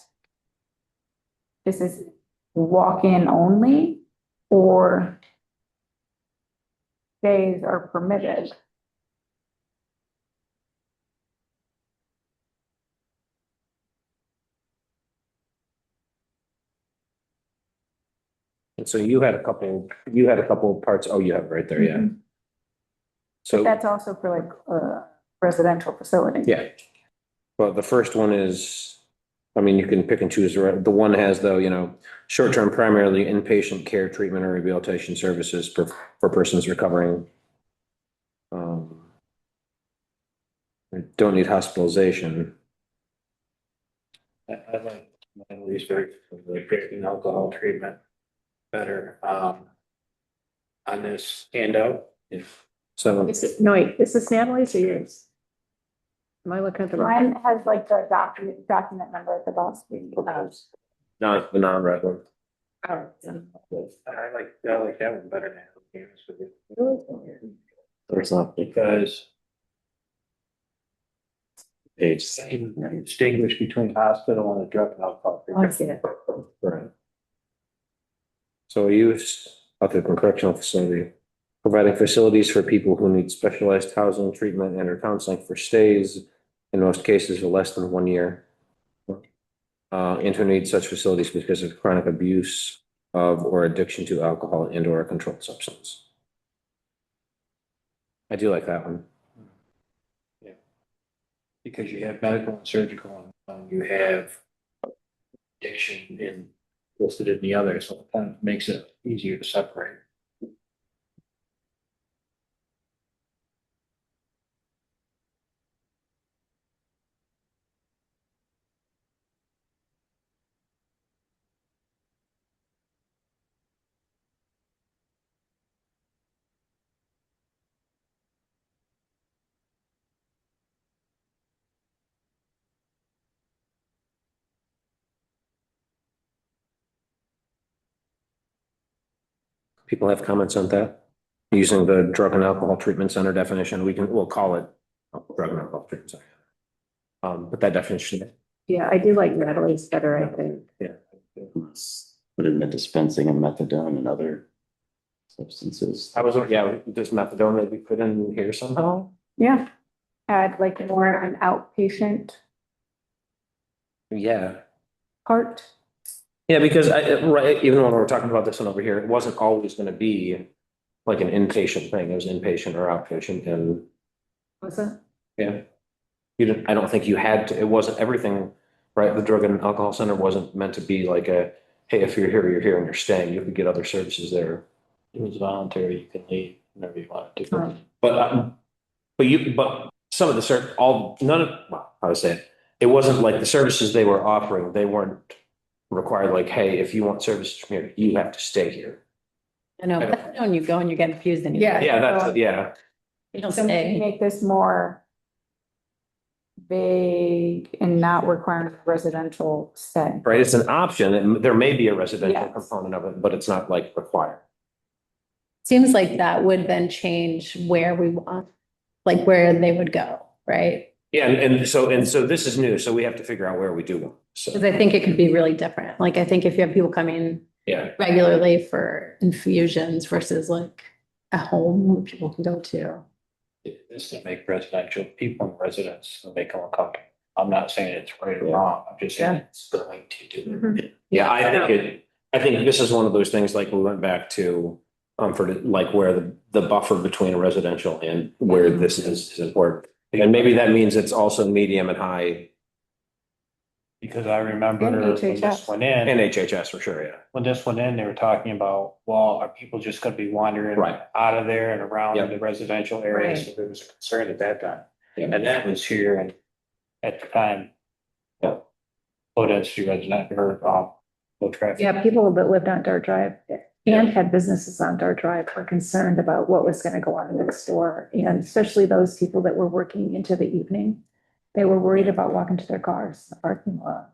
this is walk-in only, or stays are permitted? And so you had a couple of parts. Oh, you have it right there. Yeah. Mhm. So, That's also for like a residential facility. yeah. Well, the first one is, I mean, you can pick and choose. The one has though, short-term primarily inpatient care, treatment or rehabilitation services for persons recovering. Don't need hospitalization. I like at least for the alcohol treatment better, on this handout. So, No, wait, this is Natalie's or yours? Am I looking at the wrong? Mine has like the document number at the bottom. not the non-red one. I like that one better now, to be honest with you. Or it's not Because page. distinguish between hospital and a drug and alcohol. Oh, I see it. Right. So use of the correctional facility, providing facilities for people who need specialized housing, treatment, and or counseling for stays, in most cases for less than 1 year. And who need such facilities because of chronic abuse of or addiction to alcohol and or a controlled substance. I do like that one. Because you have medical and surgical, and you have addiction in listed in the other, so it kind of makes it easier to separate. People have comments on that? Using the drug and alcohol treatment center definition, we'll call it drug and alcohol treatment center. But that definition, Yeah, I do like Natalie's better, I think. Put in the dispensing of methadone and other substances. I was, does methadone maybe put in here somehow? Yeah, add like more an outpatient Yeah. part. Yeah, because right, even when we were talking about this one over here, it wasn't always gonna be like an inpatient thing. It was inpatient or outpatient and, Was it? yeah. I don't think you had to, it wasn't everything, right? The drug and alcohol center wasn't meant to be like hey, if you're here and you're staying, you could get other services there. It was voluntary, you can leave whenever you want to. Right. But some of I would say it wasn't like the services they were offering, they weren't required like, hey, if you want services from here, you have to stay here. I know, but when you go and you get confused and you. Yeah. Yeah. You don't So maybe stay. make this more vague and not requiring residential stay. Right, it's an option, and there may be a residential Yes. component of it, but it's not like required. Seems like that would then change where we want, like where they would go, right? Yeah, and so this is new, so we have to figure out where we do them, Because so, I think it could be really different. Like, I think if you have people coming yeah. regularly for infusions versus like a home where people can go to. This to make residential people and residents, to make them uncomfortable. I'm not saying it's right or wrong, I'm just saying it's going to do. it. Yeah, I think this is one of those things like we went back to, for like where the buffer between residential and where this is important. And maybe that means it's also medium and high Because I remember And when HHS. this went and in, HHS for sure, yeah. when this went in, they were talking about, well, are people just gonna be wandering Right. out of there and around Yep. the residential areas? So there was a concern at that time. Yeah. And that was here and at the time. Yeah. Low density resident or, low traffic. Yeah, people that lived on Dart Drive and had businesses on Dart Drive were concerned about what was gonna go on next door. And especially those people that were working into the evening, they were worried about walking to their cars in the parking lot.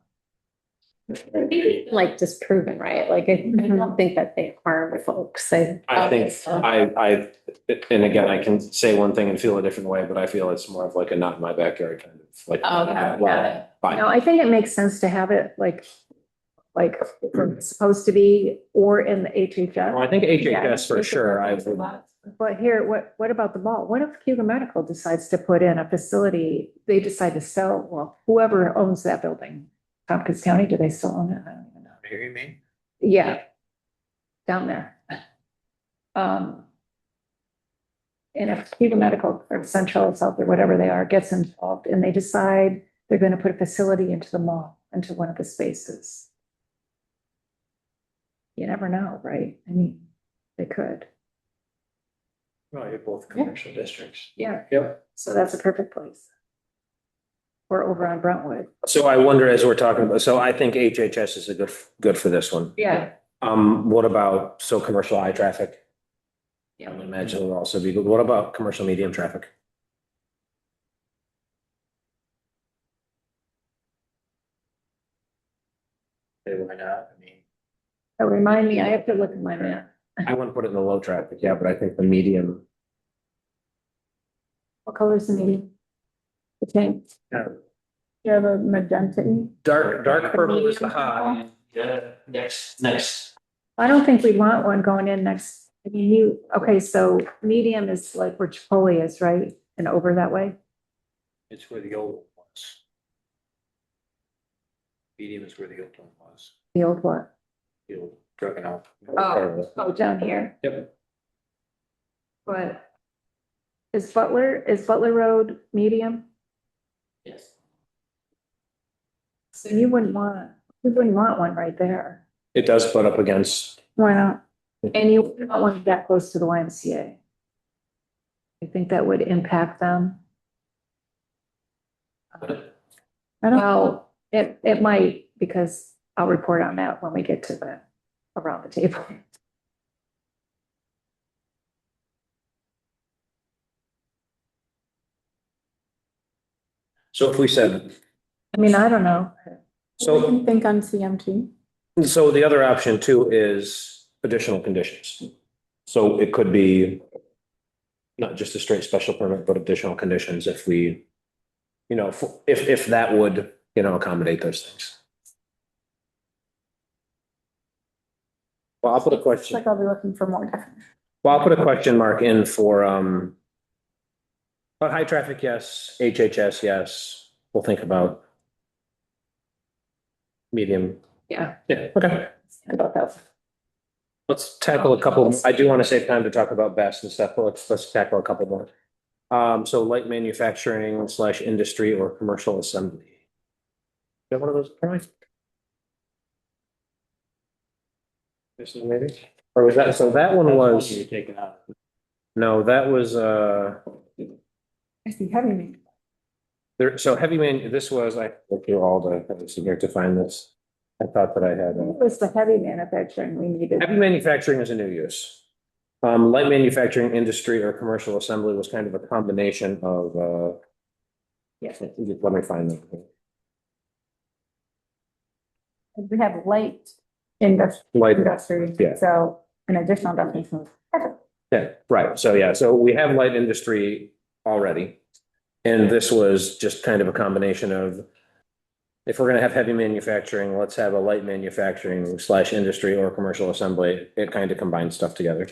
Like disproven, right? Like, I don't think that they harm folks. I think, and again, I can say one thing and feel a different way, but I feel it's more of like a not in my backyard kind of like. Oh, okay, got it. Fine. No, I think it makes sense to have it like it's supposed to be, or in the HHS. Well, I think HHS for sure, I would. But here, what about the mall? What if Cuba Medical decides to put in a facility, they decide to sell, well, whoever owns that building, Tompkins County, do they still own it? I don't even know. Hear you mean? Yeah. Down there. And if Cuba Medical or Central Health or whatever they are gets involved and they decide they're gonna put a facility into the mall, into one of the spaces. You never know, right? I mean, they could. Well, you're both commercial districts. Yeah. Yep. So that's a perfect place. Or over on Brentwood. So I wonder, as we're talking about, so I think HHS is a good for this one. Yeah. What about, so commercial high traffic? Yeah. I would imagine it would also be good. What about commercial medium traffic? Why not? I mean. Oh, remind me, I have to look at my map. I wouldn't put it in the low traffic, yeah, but I think the medium. What color is the medium? The tank. You have a magenta. Dark purple is the Medium high. Yeah, next. I don't think we want one going in next, I mean, okay, so medium is like where Chipotle is, right? And over that way? It's where the old one was. Medium is where the old one was. The old what? The old drug and Oh, oh, down here. Yep. But is Butler Road medium? Yes. So you wouldn't want one right there. It does butt up against, Why not? And you wouldn't want one that close to the YMCA. I think that would impact them. I don't, Well, it might, because I'll report on that when we get to the, around the table. so if we said, I mean, I don't know. we so, can think on CMT. so the other option too is additional conditions. So it could be not just a straight special permit, but additional conditions if we, if that would, accommodate those things. Well, I'll put a It's question. like I'll be looking for more definition. Well, I'll put a question mark in for, but high traffic, yes, HHS, yes, we'll think about. Medium, Yeah. yeah, okay, About that. let's tackle a couple, I do want to save time to talk about best and stuff, but let's tackle a couple more. So light manufacturing / industry or commercial assembly. You have one of those, Caroline? This is maybe, or was that, so that one was, You're taking out. no, that was, I see heavy meat. there, so heavy man, this was, I looked through all the, I was here to find this. I thought that I had, It was the heavy manufacturing we needed. heavy manufacturing is a new use. Light manufacturing industry or commercial assembly was kind of a combination of, Yes. let me find them. We have light industry, Light, yeah. so an additional definition. of heavy. yeah, right, so yeah, so we have light industry already. And this was just kind of a combination of, if we're gonna have heavy manufacturing, let's have a light manufacturing / industry or commercial assembly. It kind of combines stuff together.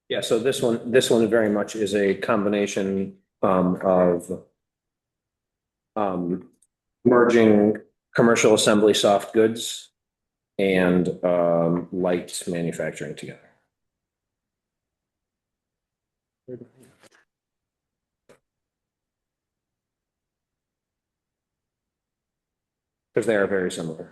Yeah, so this one very much is a combination of merging commercial assembly soft goods and light manufacturing together. Because they are very similar.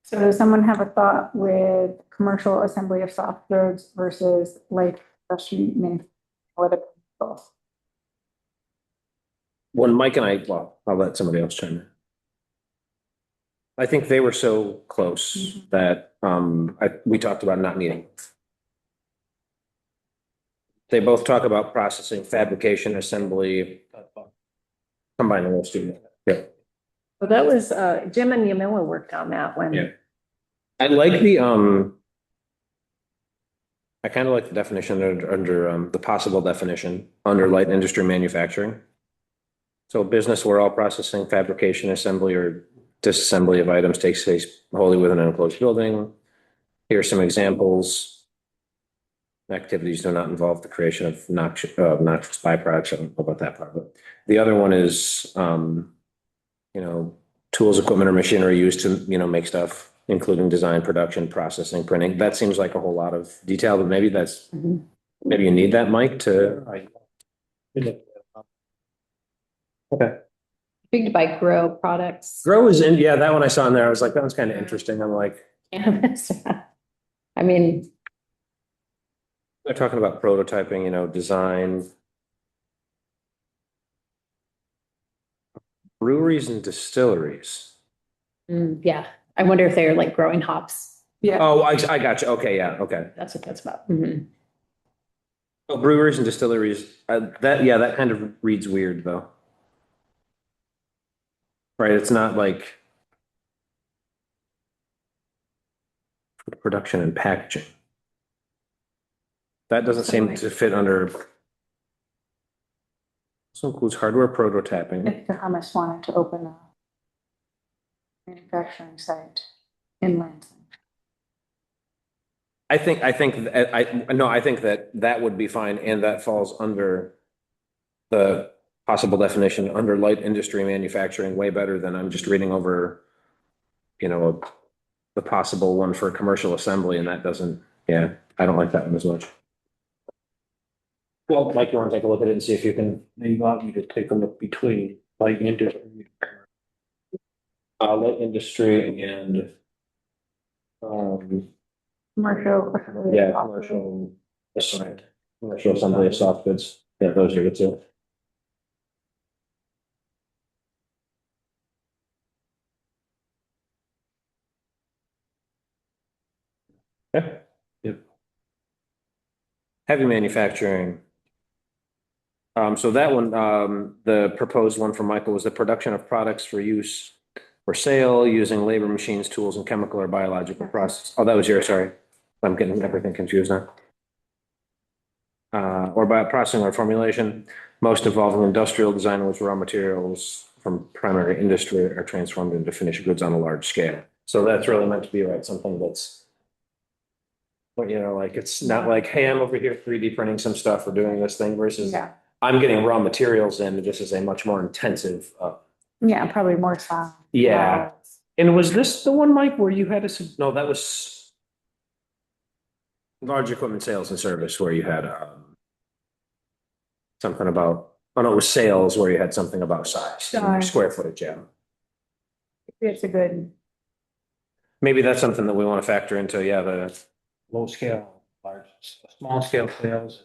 So does someone have a thought with commercial assembly of soft goods versus light industrial manufacturing? When Mike and I, well, I'll let somebody else chime in. I think they were so close that we talked about not needing. They both talk about processing, fabrication, assembly, combining those two. Yeah. Well, that was, Jim and Yamila worked on that one. Yeah. I like the I kind of like the definition under the possible definition under light industry manufacturing. So business where all processing, fabrication, assembly, or disassembly of items takes place wholly within an enclosed building. Here are some examples. Activities do not involve the creation of noxious byproducts. I don't know about that part, but the other one is, tools, equipment, or machinery used to, make stuff, including design, production, processing, printing. That seems like a whole lot of detail, but maybe maybe you need that, Mike, to. Okay. Big by Grow Products. Grow is in, yeah, that one I saw in there. I was like, that one's kind of interesting. I'm like, Cannabis. I mean, they're talking about prototyping, design. Breweries and distilleries. yeah, I wonder if they're like growing hops. Yeah. Oh, I got you. Okay, yeah, okay. That's what that's about. Oh, breweries and distilleries. That kind of reads weird though. Right, it's not like production and packaging. That doesn't seem to fit under. This includes hardware prototyping. If the Hummus wanted to open a manufacturing site in Lansing. I think that would be fine, and that falls under the possible definition under light industry manufacturing way better than I'm just reading over, the possible one for commercial assembly, and that doesn't, I don't like that one as much. Well, Mike, you want to take a look at it and see if you can. They want me to take a look between light industry. Light industry and Commercial. commercial assembly of soft goods. Yeah, those are the two. Okay. Yep. Heavy manufacturing. So that one, the proposed one from Michael was the production of products for use for sale using labor, machines, tools, and chemical or biological process. Oh, that was yours, sorry. I'm getting everything confused now. Or by processing or formulation, most involving industrial design in which raw materials from primary industry are transformed into finished goods on a large scale. So that's really meant to be something that's, like it's not like, hey, I'm over here 3D printing some stuff or doing this thing versus I'm getting raw materials in. This is a much more intensive. Yeah, probably more sound. Yeah. And was this the one, Mike, where you had no, that was large equipment sales and service where you had something about, oh no, it was sales where you had something about size, square footage, yeah. It's a good maybe that's something that we want to factor into, yeah, Low scale, large, small scale sales.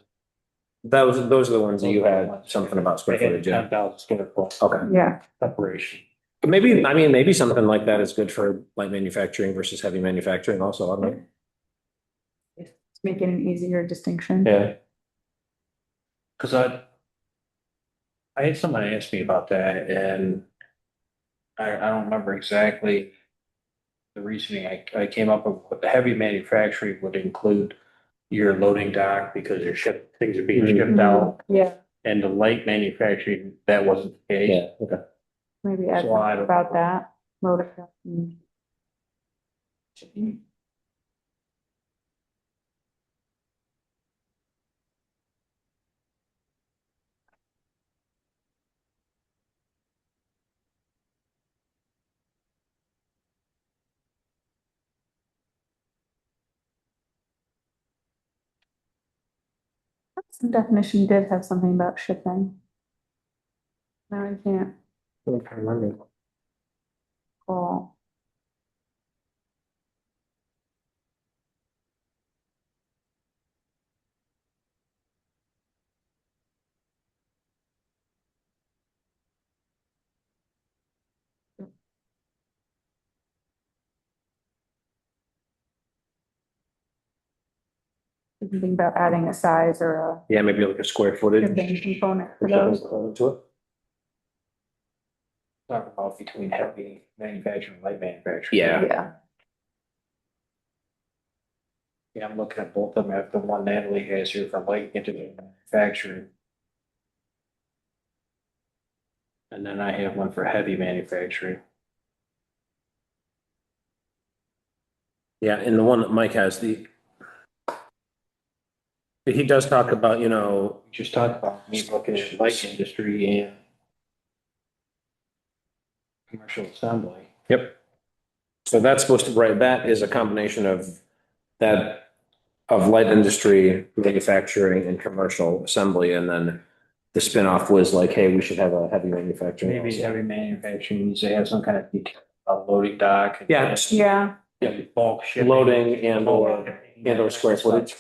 those are the ones that you had something about square footage, yeah. 10,000 square foot Okay. Yeah, separation. Maybe, I mean, maybe something like that is good for light manufacturing versus heavy manufacturing also, I don't know. it's making an easier distinction. Yeah. Cause I had somebody ask me about that and I don't remember exactly the reasoning. I came up with the heavy manufacturing would include your loading dock because things are being shipped out. Yeah, And the light manufacturing, that wasn't the case. Yeah, okay. maybe add So I something don't- about that. Load it up and- Some definition did have something about shipping. Now I can't I remember. recall. Something about adding a size or a Yeah, maybe like a square footage. shipping component for or shipping those. component to it. Talk about between heavy manufacturing and light manufacturing. Yeah. Yeah, Yeah, I'm looking at both of them. I have the one Natalie has here for light into manufacturing. And then I have one for heavy manufacturing. Yeah, and the one that Mike has, he does talk about, you know, We just talked about me looking at light industry and commercial assembly. yep. So that's supposed to, right, that is a combination of that, of light industry, manufacturing and commercial assembly, and then the spinoff was like, hey, we should have a heavy manufacturing. Maybe also. heavy manufacturing needs to have some kind of detail about loading dock. and- Yeah. yeah, Yeah, bulk shipping. Loading and or square footage.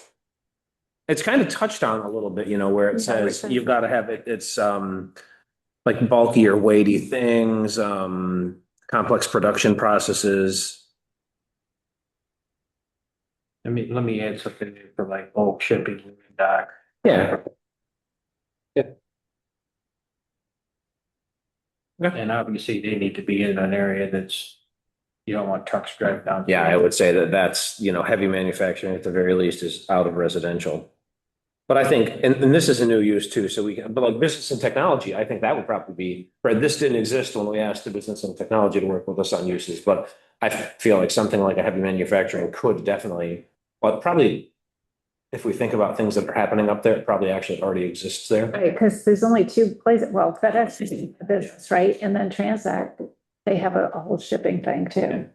It's kind of touched on a little bit, you know, where it says you've got to have it's like bulky or weighty things, complex production processes. Let me add something for like bulk shipping, loading dock. Yeah. And obviously they need to be in an area that's, you don't want trucks driving down. Yeah, I would say that that's, you know, heavy manufacturing at the very least is out of residential. But I think, and this is a new use too, so we can, but like business and technology, I think that would probably be, right, this didn't exist when we asked the business and technology to work with us on uses, but I feel like something like a heavy manufacturing could definitely, but probably if we think about things that are happening up there, it probably actually already exists there. Right, because there's only two places, well, FedEx is a business, right? And then Transact, they have a whole shipping thing too.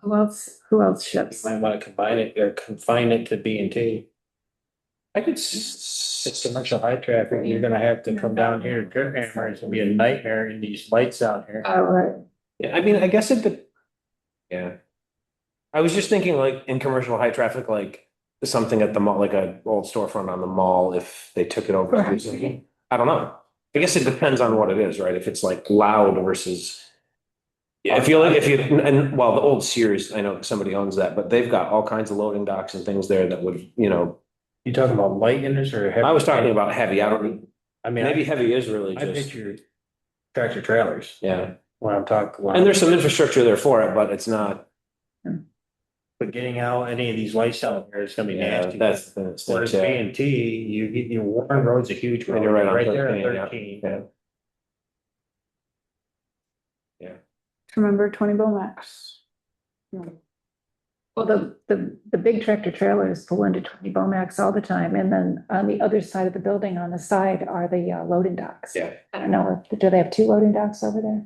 Who else ships? Might want to combine it or confine it to B and T. I could, It's commercial high traffic. You're gonna have to come down here to Drip Hammer. It's gonna be a nightmare in these lights out here. Oh, right. yeah, I mean, I guess yeah. I was just thinking like in commercial high traffic, like something at the mall, like a old storefront on the mall, if they took it over. Right. I don't know. I guess it depends on what it is, right? If it's like loud versus. Yeah, if you like, and well, the old Sears, I know somebody owns that, but they've got all kinds of loading docks and things there that would, you know, You talking about light industry or heavy? I was talking about heavy. I don't, I mean, maybe heavy is really I just, picture tractor trailers yeah. when I'm talking. And there's some infrastructure there for it, but it's not, But getting out any of these lights out there is gonna be yeah, nasty. that's the thing. It's Whereas like, B yeah. and T, your Warren Road's a huge road. And you're right on there 13, on yeah. 13. Yeah. remember 20 Bomax. Well, the big tractor trailers pull into 20 Bomax all the time. And then on the other side of the building, on the side are the loading docks. Yeah. I don't know, do they have two loading docks over there?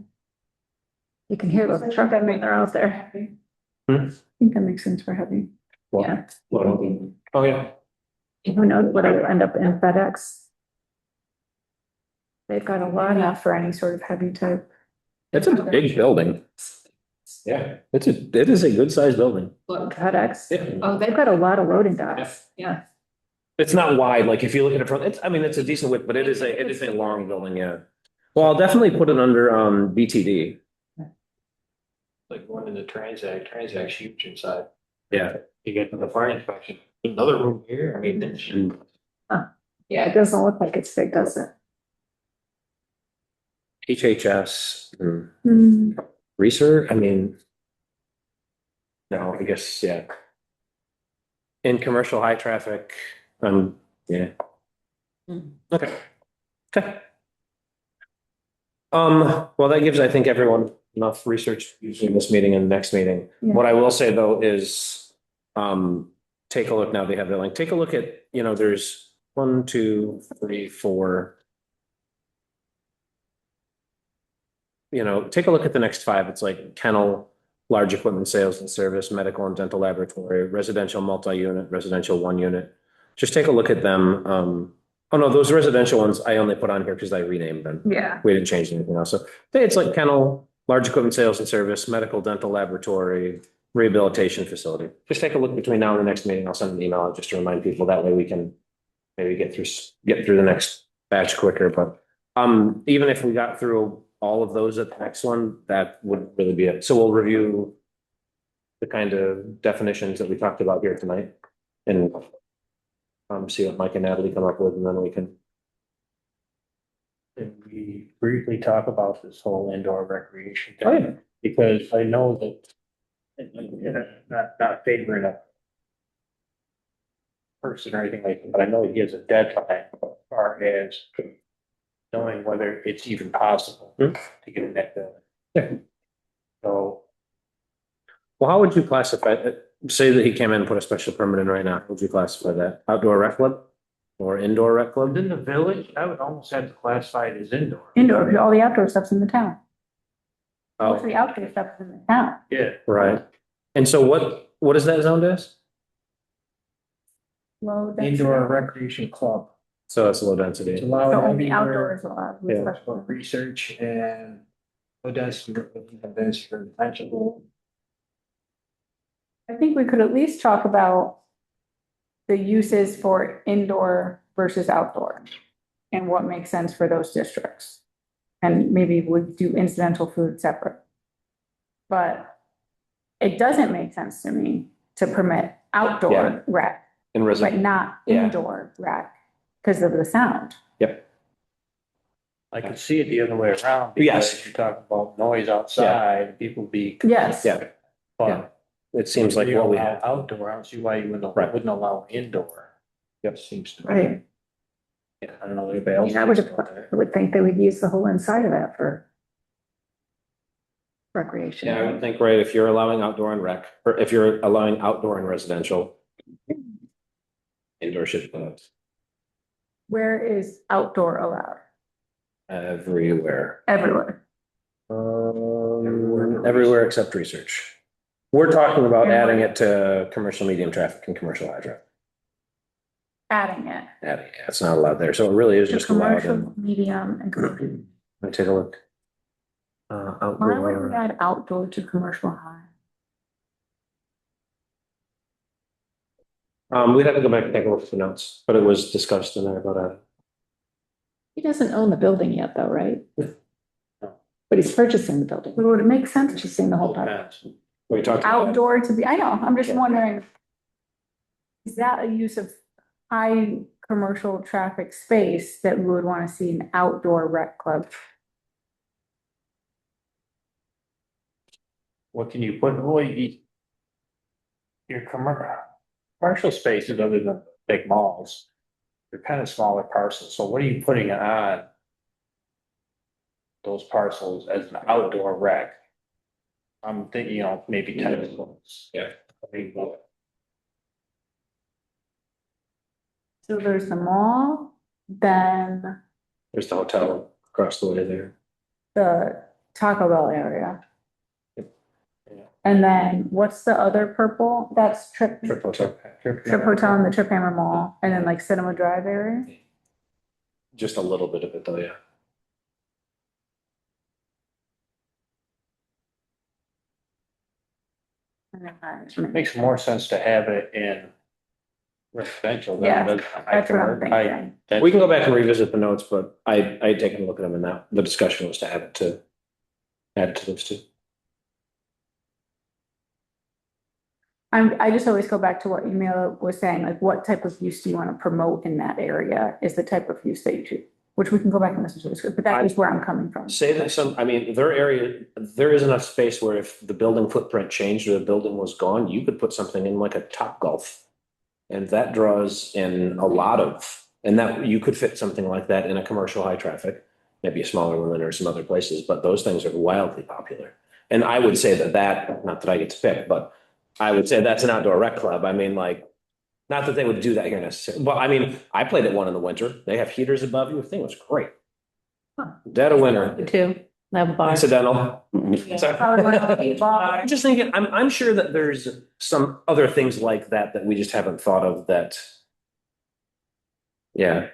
You can hear those trucks when they're out there. Hmm? I think that makes sense for heavy. Yeah. Loading. Oh, yeah. Who knows what will end up in FedEx? They've got a lot of, Enough for any sort of heavy type. It's a big building. Yeah, it is a good sized building. FedEx. Yeah. Oh, they've got a lot of loading docks. Yeah. It's not wide, like if you look at it from, it's, I mean, it's a decent width, but it is a long building, yeah. Well, I'll definitely put it under BTD. Like going to the Transact's huge inside. Yeah. You get to the fire inspection, another room here, I mean, it's. Yeah, it doesn't look like it's big, does it? HHS, Hmm. research, I mean. No, I guess, yeah. In commercial high traffic, yeah. Okay. Okay. Well, that gives, I think, everyone enough research using this meeting and the next meeting. Yeah. What I will say though is, take a look now they have the link. Take a look at, there's 1, 2, 3, 4. Take a look at the next 5. It's like kennel, large equipment sales and service, medical and dental laboratory, residential multi-unit, residential 1 unit. Just take a look at them. Oh no, those residential ones I only put on here because I renamed them. Yeah. We didn't change anything else. So it's like kennel, large equipment sales and service, medical, dental laboratory, rehabilitation facility. Just take a look between now and the next meeting. I'll send an email just to remind people. That way we can maybe get through the next batch quicker. But even if we got through all of those at the next one, that would really be it. So we'll review the kind of definitions that we talked about here tonight and see what Mike and Natalie come up with, and then we can. And we briefly talk about this whole indoor recreation Oh, thing, because I know that. Not favoring a person or anything like that, but I know he has a deadline as far as knowing whether it's even possible to get in that building. Yeah. So, Well, how would you classify it? Say that he came in and put a special permit in right now. How would you classify that? Outdoor rec club or indoor rec club? within the village, I would almost have to classify it as indoor. Indoor, because all the outdoor stuff's in the town. Most of Oh, the outdoor stuff is in the town. Yeah. right. And so what is that zoned as? Low density. Indoor recreation club. So it's low It's density. allowed So only everywhere. outdoors allowed. with Yeah. special For permit. research and what does for potential. I think we could at least talk about the uses for indoor versus outdoor and what makes sense for those districts. And maybe we do incidental food separate. But it doesn't make sense to me to permit Yeah. outdoor rec, In but residential. not Yeah. indoor rec because of the sound. Yep. I could see it the other way around. Yes. Because you talk about noise outside, people be. Yes. Yeah. But It seems like you what we allow have. outdoor, I don't see why you Right. wouldn't allow indoor. Yep. Seems to be. Right. Yeah, I don't know anybody I else. mean, I would, thinks about that. I would think they would use the whole inside of that for recreation. Yeah, I would think, right, if you're allowing outdoor and rec, or if you're allowing outdoor and residential. Indoor should be allowed Where is outdoor allowed? everywhere. Everywhere. Everywhere except research. We're talking about And adding where- it to commercial medium traffic and commercial high traffic. Adding it Adding, yeah, it's not allowed there, so it really is to just allowed commercial, in. medium and commercial. Let me take a look. Why would we Outdoor, add outdoor to commercial high? we'd have to go back and take a look at the notes, but it was discussed in there about He doesn't own the building yet though, right? But he's purchasing the building. Would it make sense to sing the whole time? Depends. we talked. about- Outdoor to be, I know, I'm just wondering. Is that a use of high commercial traffic space that we would want to see an outdoor rec club? What can you put, your commercial spaces other than big malls, they're kind of smaller parcels, so what are you putting on those parcels as an outdoor rec? I'm thinking, maybe tennis courts. Yeah. I mean, So there's the mall, then There's the hotel across the way there. the Taco Bell area. Yeah. And then what's the other purple? That's Trip Trip hotel. Hotel and the Trip Hammer Mall, and then like Cinema Drive area. Just a little bit of it though, yeah. Makes more sense to have it in residential than Yeah, it does. That's what I'm thinking. We can go back and revisit the notes, but I'd taken a look at them and that the discussion was to add to those two. I just always go back to what Emil was saying, like what type of use do you want to promote in that area is the type of use that you choose, which we can go back and listen to this, but that is where I'm coming from. Say that I mean, their area, there is enough space where if the building footprint changed or the building was gone, you could put something in like a Topgolf. And that draws in a lot of, and that you could fit something like that in a commercial high traffic, maybe a smaller one or some other places, but those things are wildly popular. And I would say that, not that I get to pick, but I would say that's an outdoor rec club. I mean, like, not that they would do that here necessarily, but I mean, I played at one in the winter. They have heaters above you. The thing was great. Dead of winter, Too, they have a bar. incidental. Sorry. Probably one of the bar. I'm just thinking, I'm sure that there's some other things like that we just haven't thought of that. Yeah,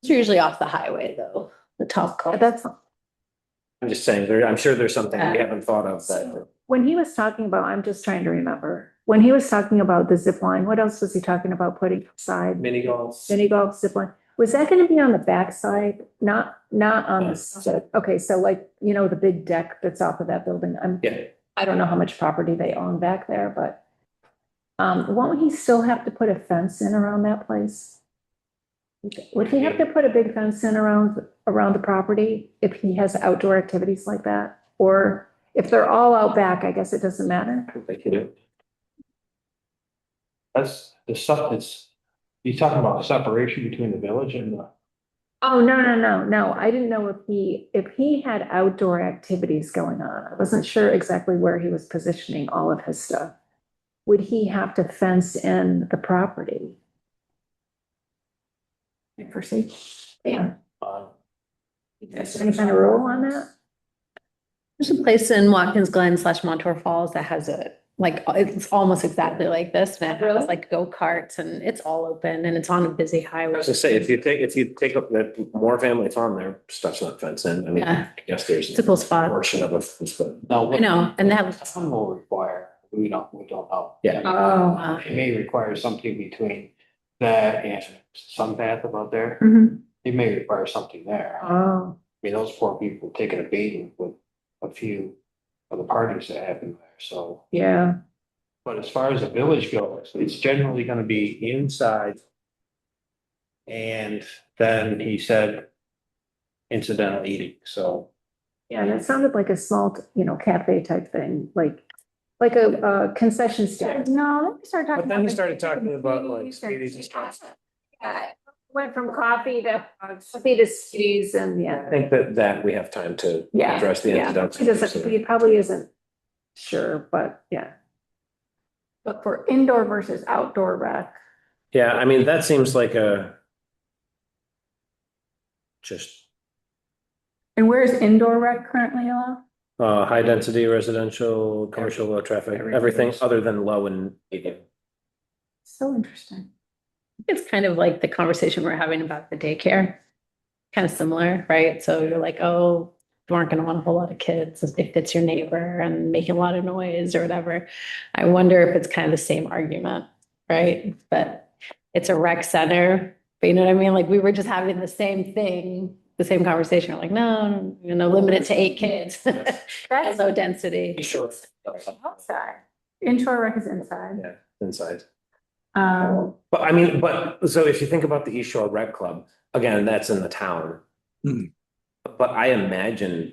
It's usually off the highway though, the top But golf. that's, I'm just saying, I'm sure there's something we haven't thought of that. when he was talking about, I'm just trying to remember, when he was talking about the zip line, what else was he talking about putting aside? Mini golf. Mini golf zip line. Was that gonna be on the backside? Not on the side? Okay, so like, the big deck that's off of that building. Yeah, I don't know how much property they own back there, but won't he still have to put a fence in around that place? Would he have to put a big fence in around the property if he has outdoor activities like that? Or if they're all out back, I guess it doesn't matter. I think you do. That's the stuff that's, you're talking about separation between the village and the. Oh, no. I didn't know if he had outdoor activities going on. I wasn't sure exactly where he was positioning all of his stuff. Would he have to fence in the property? Percy. Yeah. uh, Is there any kind of rule on that? There's a place in Watkins Glen / Montour Falls that has it's almost exactly like this, and it has Really? like go-karts and it's all open and it's on a busy I highway. was gonna say, if you take up that more family farm there, stuff's not fenced in. I mean, Yeah. I guess there's. It's a cool spot. Portion of it, but Now, I what know, and that was, some will require, we don't know. yeah. Oh. It may require something between that and some path about there. Mhm. It may require something there. I Oh, mean, those poor people taking a beating with a few of the parties that happen there, so. yeah. But as far as the village goes, it's generally gonna be inside. And then he said incidental eating, so. Yeah, and it sounded like a small, cafe type thing, like a concession stand. No, let me start talking. But then he about started the- talking about like speedies and stuff. Went from coffee to skis and I yeah. think that we have time to Yeah, address the yeah. incidents. He probably isn't sure, but yeah. But for indoor versus outdoor rec, Yeah, I mean, that seems like just and where is indoor rec currently allowed? high density residential, commercial, low traffic, everything other than low and medium. So interesting. it's kind of like the conversation we're having about the daycare. Kind of similar, right? So you're like, oh, you aren't going to want a whole lot of kids if it's your neighbor and making a lot of noise or whatever. I wonder if it's kind of the same argument, right? But it's a rec center, but you know what I mean? Like we were just having the same thing, the same conversation. We're like, no, limit it to 8 kids. That's Low density. Sure. outside. Indoor rec is inside. Yeah, inside. Um, I mean, so if you think about the East Shore Rec Club, again, that's in the town. Hmm. But I imagine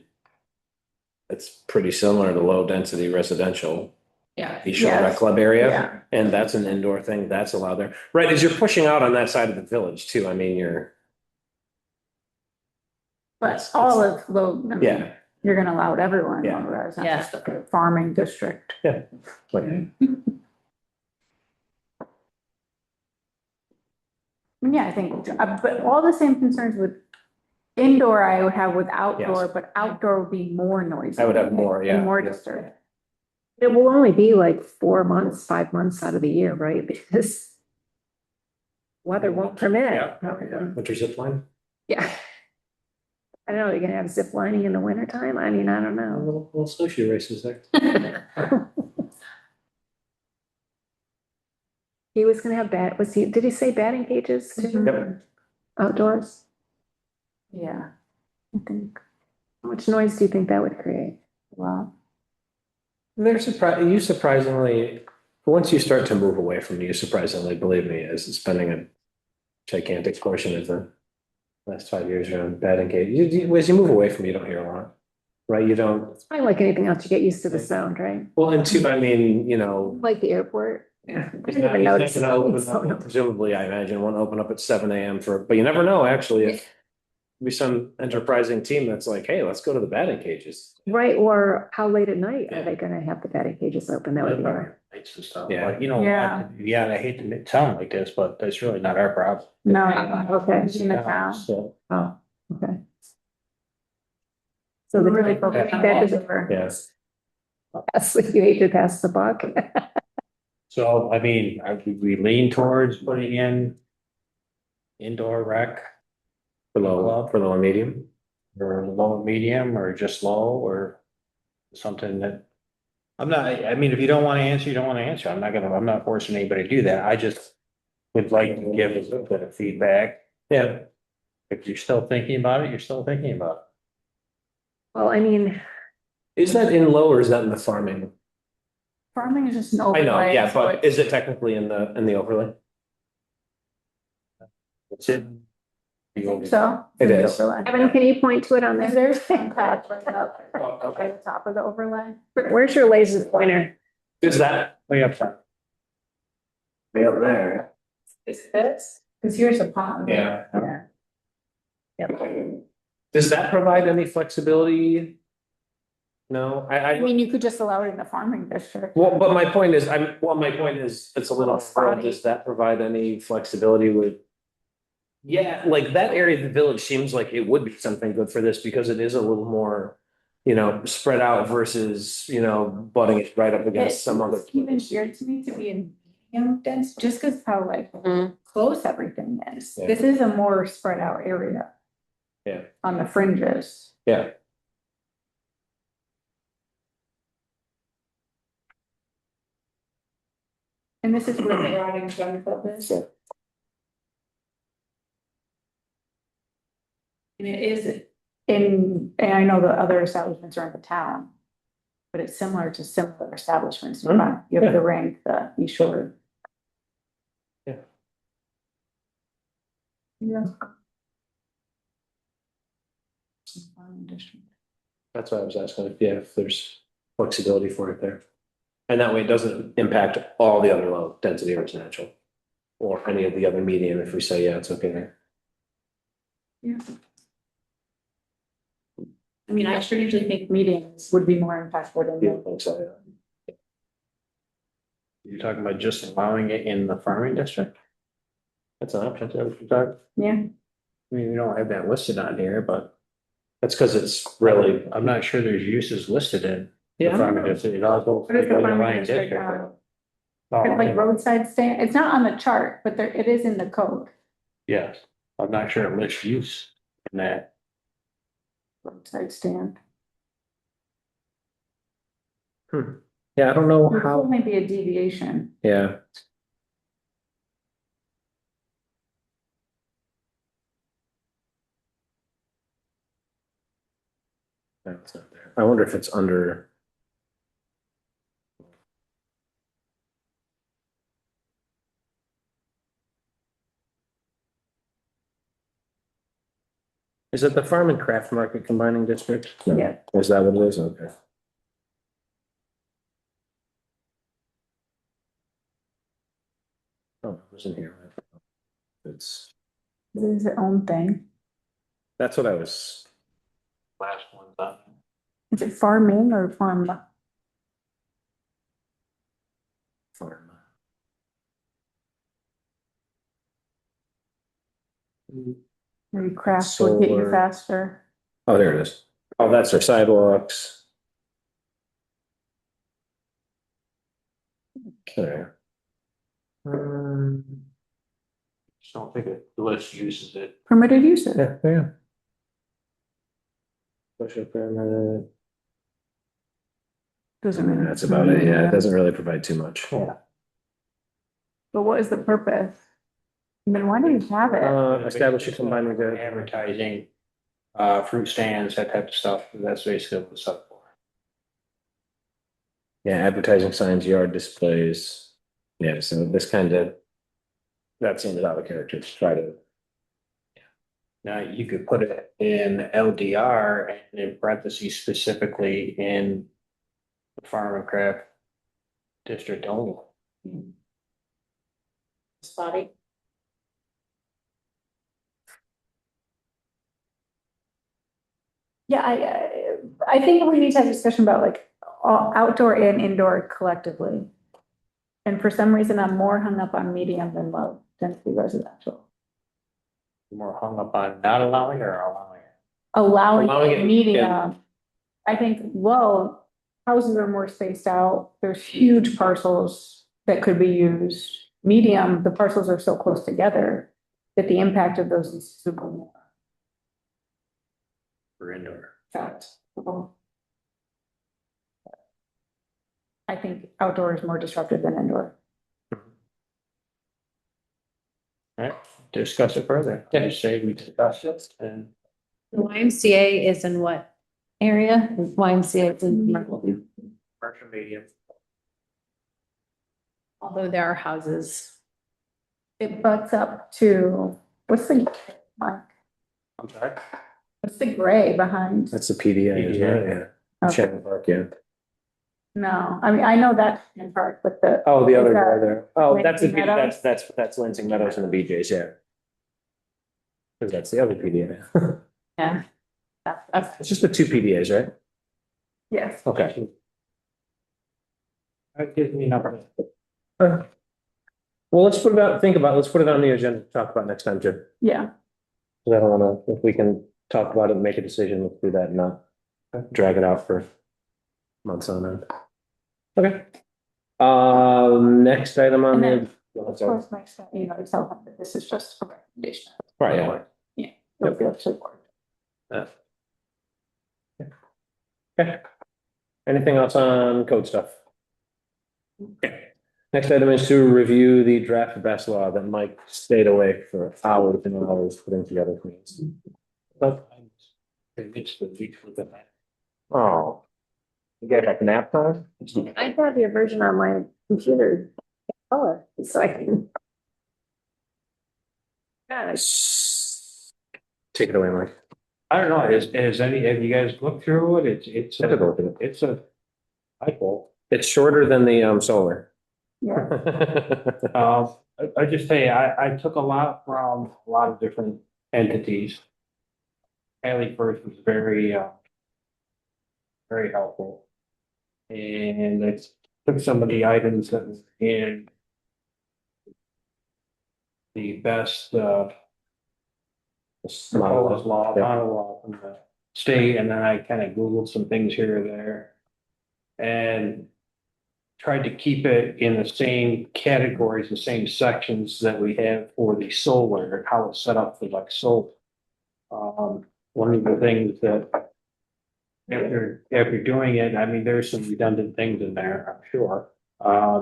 it's pretty similar to low density residential, Yeah. East Shore Yes. Rec Club area. Yeah. And that's an indoor thing, that's allowed there. Right, as you're pushing out on that side of the village too, I mean, but all of low, I mean, yeah, you're gonna allow it everyone, Yeah. whereas not Yeah. just the farming district. like, Yeah, I think, but all the same concerns with indoor I would have with outdoor, Yes. but outdoor would be more noisy. I would have more, yeah. And more Yeah. disturbed. It will only be like 4 months, 5 months out of the year, right? Because weather won't permit it. winter zip line. Yeah. I don't know, you're gonna have zip lining in the wintertime? I mean, I don't know. Little snowshoe races there. He was gonna have did he say batting cages too? Yep. Outdoors? Yeah. I think, How much noise do you think that would create? well, You surprisingly, once you start to move away from it, you surprisingly, believe me, as spending a gigantic portion of the last 5 years around batting cage, as you move away from it, you don't hear a lot, right? You don't, It's probably like anything else, you get used to the sound, right? well, and two, I mean, you know. Like the airport. Yeah. I didn't even notice. It's not gonna open up, presumably, I imagine, won't open up at 7 a.m. but you never know, actually, if be some enterprising team that's like, hey, let's go to the batting cages. Right, or how late at night Yeah. are they gonna have the batting cages open? That would be. Lights and stuff, Yeah. but you know, Yeah. yeah, I hate to sound like this, but that's really not our problem. no, Okay. it's in the town. So, Oh, okay. So the Really that focused on doesn't, over. Yes. you hate to pass the buck. so I mean, we lean towards putting in indoor rec For low and medium. or low, medium, or just low, or something that. I'm not, I mean, if you don't want to answer, you don't want to answer. I'm not forcing anybody to do that. I just would like to give us a bit of feedback. Yeah. If you're still thinking about it, you're still thinking about it. Well, I mean, Is that in low or is that in the farming? Farming is just an I overlay. know, yeah, so but is it technically in the overlay? It's in. So. It is. Evan, can you point to it on Is there? there some patch right up Okay. at the top of the overlay? Where's your laser pointer? Is that Way up front. way up there? Is this? Cause here's a pond. Yeah. Yeah. Does that provide any flexibility? No, I mean, you could just allow it in the farming district. well, but my point is, it's a little, Spotty. does that provide any flexibility with? Yeah, like that area of the village seems like it would be something good for this because it is a little more, spread out versus, butting it right up against some other. It's even weird to me to be in medium dense, just cause how like Mhm. close everything is. Yeah. This is a more spread out area. Yeah. On the fringes. Yeah, And this is where the routing gun club is. And it is and I know the other establishments are in the town. But it's similar to similar establishments. You have Yeah. the rank, the East Shore. Yeah. Yeah. that's why I was asking, if there's flexibility for it there. And that way it doesn't impact all the other low density residential. Or any of the other medium if we say, yeah, it's okay there. Yeah. I mean, I strangely think meetings would be more impactful than Yeah, the. thanks, You're talking about just allowing it in the farming district? That's an option. Yeah, I mean, we don't have that listed on here, but That's because it's really, I'm not sure there's uses listed in the Yeah. farming district. It all goes what is to the the farming Lion district, district. like roadside stand, it's not on the chart, but it is in the code. Yes, I'm not sure it lists use in that. Roadside stand. yeah, I don't know It how, may be a deviation. yeah. No, it's not there. I wonder if it's under. Is it the farm and craft market combining district? No. Yeah. Is that what it is? Okay. Oh, it was in here. It's, This is its own thing. that's what I was. Last one done. Is it farming or farm? Farm. Maybe craft would get you Solar. faster. Oh, there it is. Oh, that's our sidewalks. Okay. Just don't think it lists uses it. Permitted uses. Yeah, yeah. Special permit. Doesn't really. That's about it. Yeah, it doesn't really provide too much. Yeah. But what is the purpose? I mean, why do you have it? Establish a combined with the. Advertising, fruit stands, that type of stuff. That's basically what it's up for. Yeah, advertising signs, yard displays. Yeah, so this kind of. That seems out of character to try to. Now, you could put it in LDR and in parentheses specifically in the farm and craft district only. Spotty. Yeah, I think we need to have a discussion about like outdoor and indoor collectively. And for some reason, I'm more hung up on medium than low density residential. More hung up on not allowing or allowing it. Allowing Allowing it, medium. I think low, houses are more spaced out. There's huge parcels that could be used. Medium, the parcels are so close together that the impact of those is super more. For indoor. Fact. I think outdoor is more disruptive than indoor. Alright, discuss it further. Just say we discussed it and The YMCA is in what area? YMCA is in, commercial medium. although there are houses. It butts up to, what's the, Mike? I'm sorry. What's the gray behind? That's the PDA, isn't it? Yeah. Okay. Shannon Park, yeah. No, I mean, I know that in part, but the. Oh, the other Is that guy there. Oh, that's, Lansing Meadows? that's Lansing Meadows and the BJ's, yeah. Cause that's the other PDA. Yeah. It's just the two PDAs, right? Yes. Okay. That gives me enough. Well, let's put it out, let's put it on the agenda to talk about next time, Jim. Yeah. 'Cause I don't wanna, if we can talk about it and make a decision, let's do that and not drag it out for months on end. Okay. Next item on And the. then, Go ahead, Of sorry. course, next time, you know, tell them that this is just a recommendation. Right, yeah. Yeah. It'll be up to the board. Okay. Anything else on code stuff? Okay. Next item is to review the draft best law that Mike stayed away for hours and hours putting together for us. It's the week for the night. Oh. You guys have nap time? I have your version on my computer. Color, so I can. Yeah, Take it away, Mike. I don't know, have you guys looked through it? It's I took a look at it. it's a typo. It's shorter than the solar. Yeah. I just say, I took a lot from a lot of different entities. Haley first was very helpful. And I took some of the items that was in the best, proposed law, model law from the state, and then I kind of Googled some things here or there. And tried to keep it in the same categories, the same sections that we have for the solar, how it's set up for like solar. One of the things that after doing it, I mean, there's some redundant things in there, I'm sure.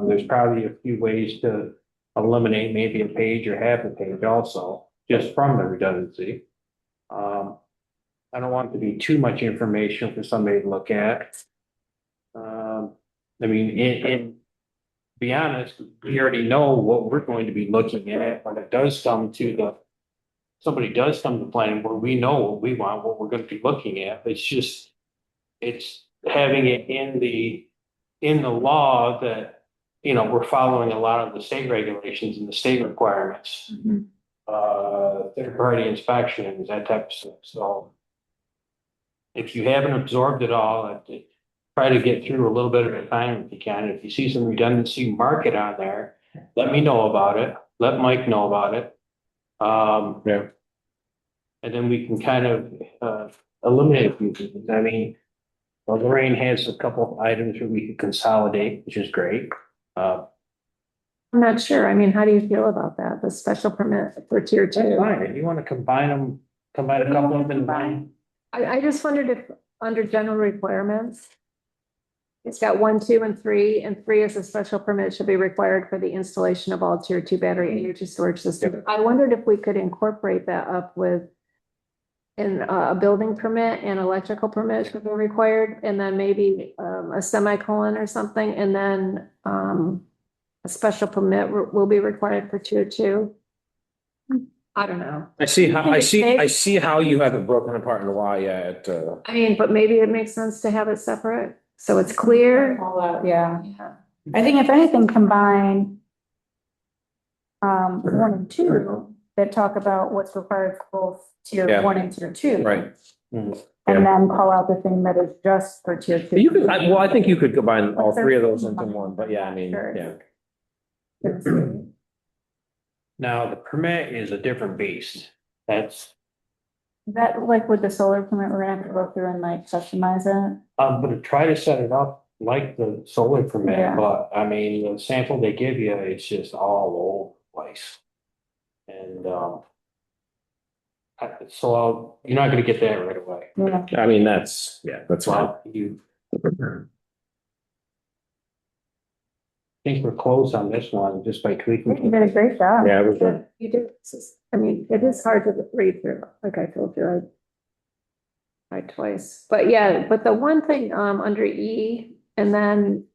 There's probably a few ways to eliminate maybe a page or half a page also, just from the redundancy. I don't want it to be too much information for somebody to look at. I mean, in be honest, we already know what we're going to be looking at when it does come to somebody does come to the planning board, we know what we want, what we're going to be looking at. It's having it in the law that, you know, we're following a lot of the state regulations and the state requirements. Third party inspections, that type of stuff. So if you haven't absorbed it all, try to get through a little bit at a time if you can. If you see some redundancy, mark it on there. Let me know about it. Let Mike know about it. Yeah. And then we can kind of eliminate a few things. I mean, well, Lorraine has a couple of items that we could consolidate, which is great. I'm not sure. I mean, how do you feel about that? The special permit for tier That's two? fine. If you want to combine a couple of them in line. I just wondered if, under general requirements. It's got 1, 2, and 3, and 3 is a special permit should be required for the installation of all tier 2 battery energy storage system. I wondered if we could incorporate that up with in a building permit and electrical permit should be required, and then maybe a semicolon or something, and then a special permit will be required for tier 2. I don't know. I see how you have it broken apart and why, I mean, but maybe it makes sense to have it separate, so it's clear. All out, yeah. Yeah. I think if anything, combine 1 and 2 that talk about what's required for both Yeah. tier 1 and tier 2. right. And then call out the thing that is just for tier 2. You could, I think you could combine all three of those into one, but yeah, I mean, yeah. Now, the permit is a different beast. That's, That, like with the solar permit, we're gonna have to go through and like customize it. I'm gonna try to set it up like the solar permit, Yeah. but I mean, the sample they give you, it's just all over the place. And, you're not gonna get that right away. Yeah. I mean, that's fine. Well, you. Think we're close on this one just by You tweaking. did a great job. Yeah, it was good. You do, I mean, it is hard to read through, like I told you, I tried twice, but yeah, but the one thing, under E, and then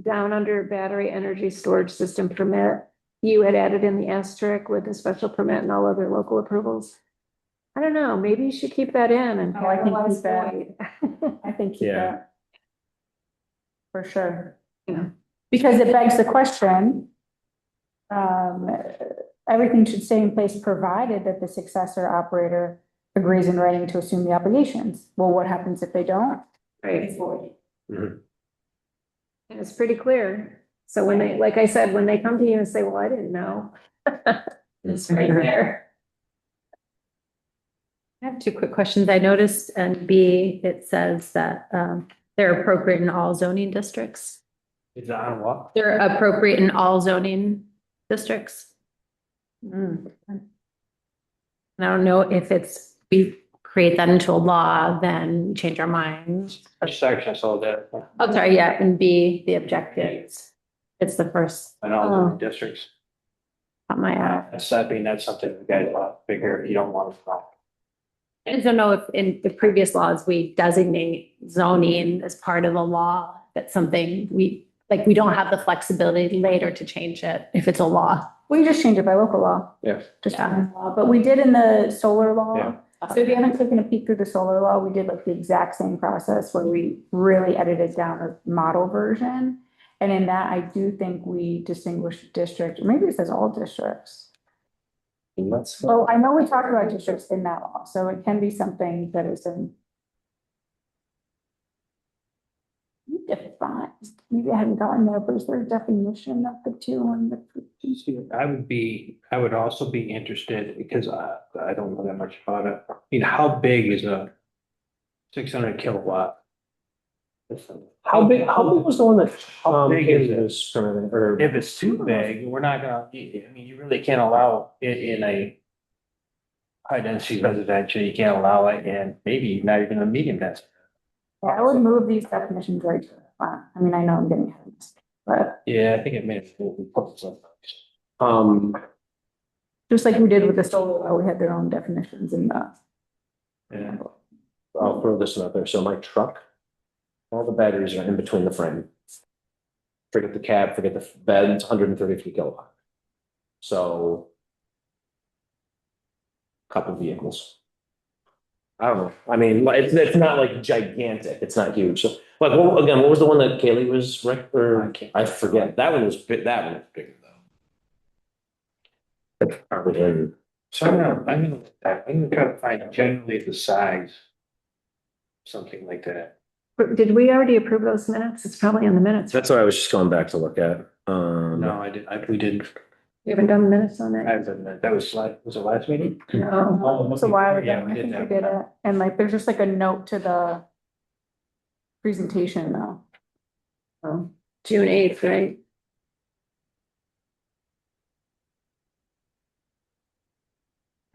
down under battery energy storage system permit, you had added in the asterisk with the special permit and all other local approvals. I don't know, maybe you should keep that in and. Oh, I think capitalize keep that. void. I think keep Yeah. that. For sure. Yeah. Because it begs the question. Everything should stay in place provided that the successor operator agrees in writing to assume the obligations. Well, what happens if they don't? Right, It's void. and it's pretty clear, so when they, like I said, when they come to you and say, well, I didn't know. It's right there. I have two quick questions. I noticed in B, it says that they're appropriate in all zoning districts. Is that on what? They're appropriate in all zoning districts. And I don't know if we create that into a law, then change our minds. Which section, so that, Oh, sorry, yeah, and B, the objectives. It's the first, and all the districts. on my eye. That's something you guys want to figure, you don't want to. I just don't know if in the previous laws, we designate zoning as part of the law. That's something we don't have the flexibility later to change it if it's a law. We just change it by local law. Yeah. Just Yeah. by law, but we did in the solar law. Yeah. So if you haven't taken a peek through the solar law, we did like the exact same process where we really edited down a model version. And in that, I do think we distinguish district, maybe it says all districts. Let's, Well, I know we talked about districts in that law, so it can be something that is in. Defined, maybe I hadn't gotten there, but is there a definition of the two and the? I would also be interested, because I don't know that much about it. I mean, how big is a 600 kilowatt? how big was the one that, How big is Haley it? was permitting, or? If it's too big, we're not gonna, I mean, you really can't allow it in a high density residential, you can't allow it in maybe not even a medium density. Yeah, I would move these definitions right to the front. I mean, I know I'm getting ahead of this, but Yeah, I think it made it. just like we did with the solar law, we had their own definitions in the. Yeah. I'll throw this one out there. So my truck, all the batteries are in between the frame. Forget the cab, forget the bed, it's 133 kilowatt. So. Couple vehicles. I don't know. I mean, like, it's not like gigantic. It's not huge. So, like, what was the one that Kaylee was, or I forget. That one was big. That one was bigger though. That's probably in. So I'm gonna try to find generally the size. Something like that. Did we already approve those minutes? It's probably in the minutes. That's what I was just going back to look at. No, we didn't. We haven't done the minutes on I that? haven't, that was was it last meeting? No. It's a while ago. Yeah, I think we that. did it. And like, there's just like a note to the presentation though. Oh, June 8th, right?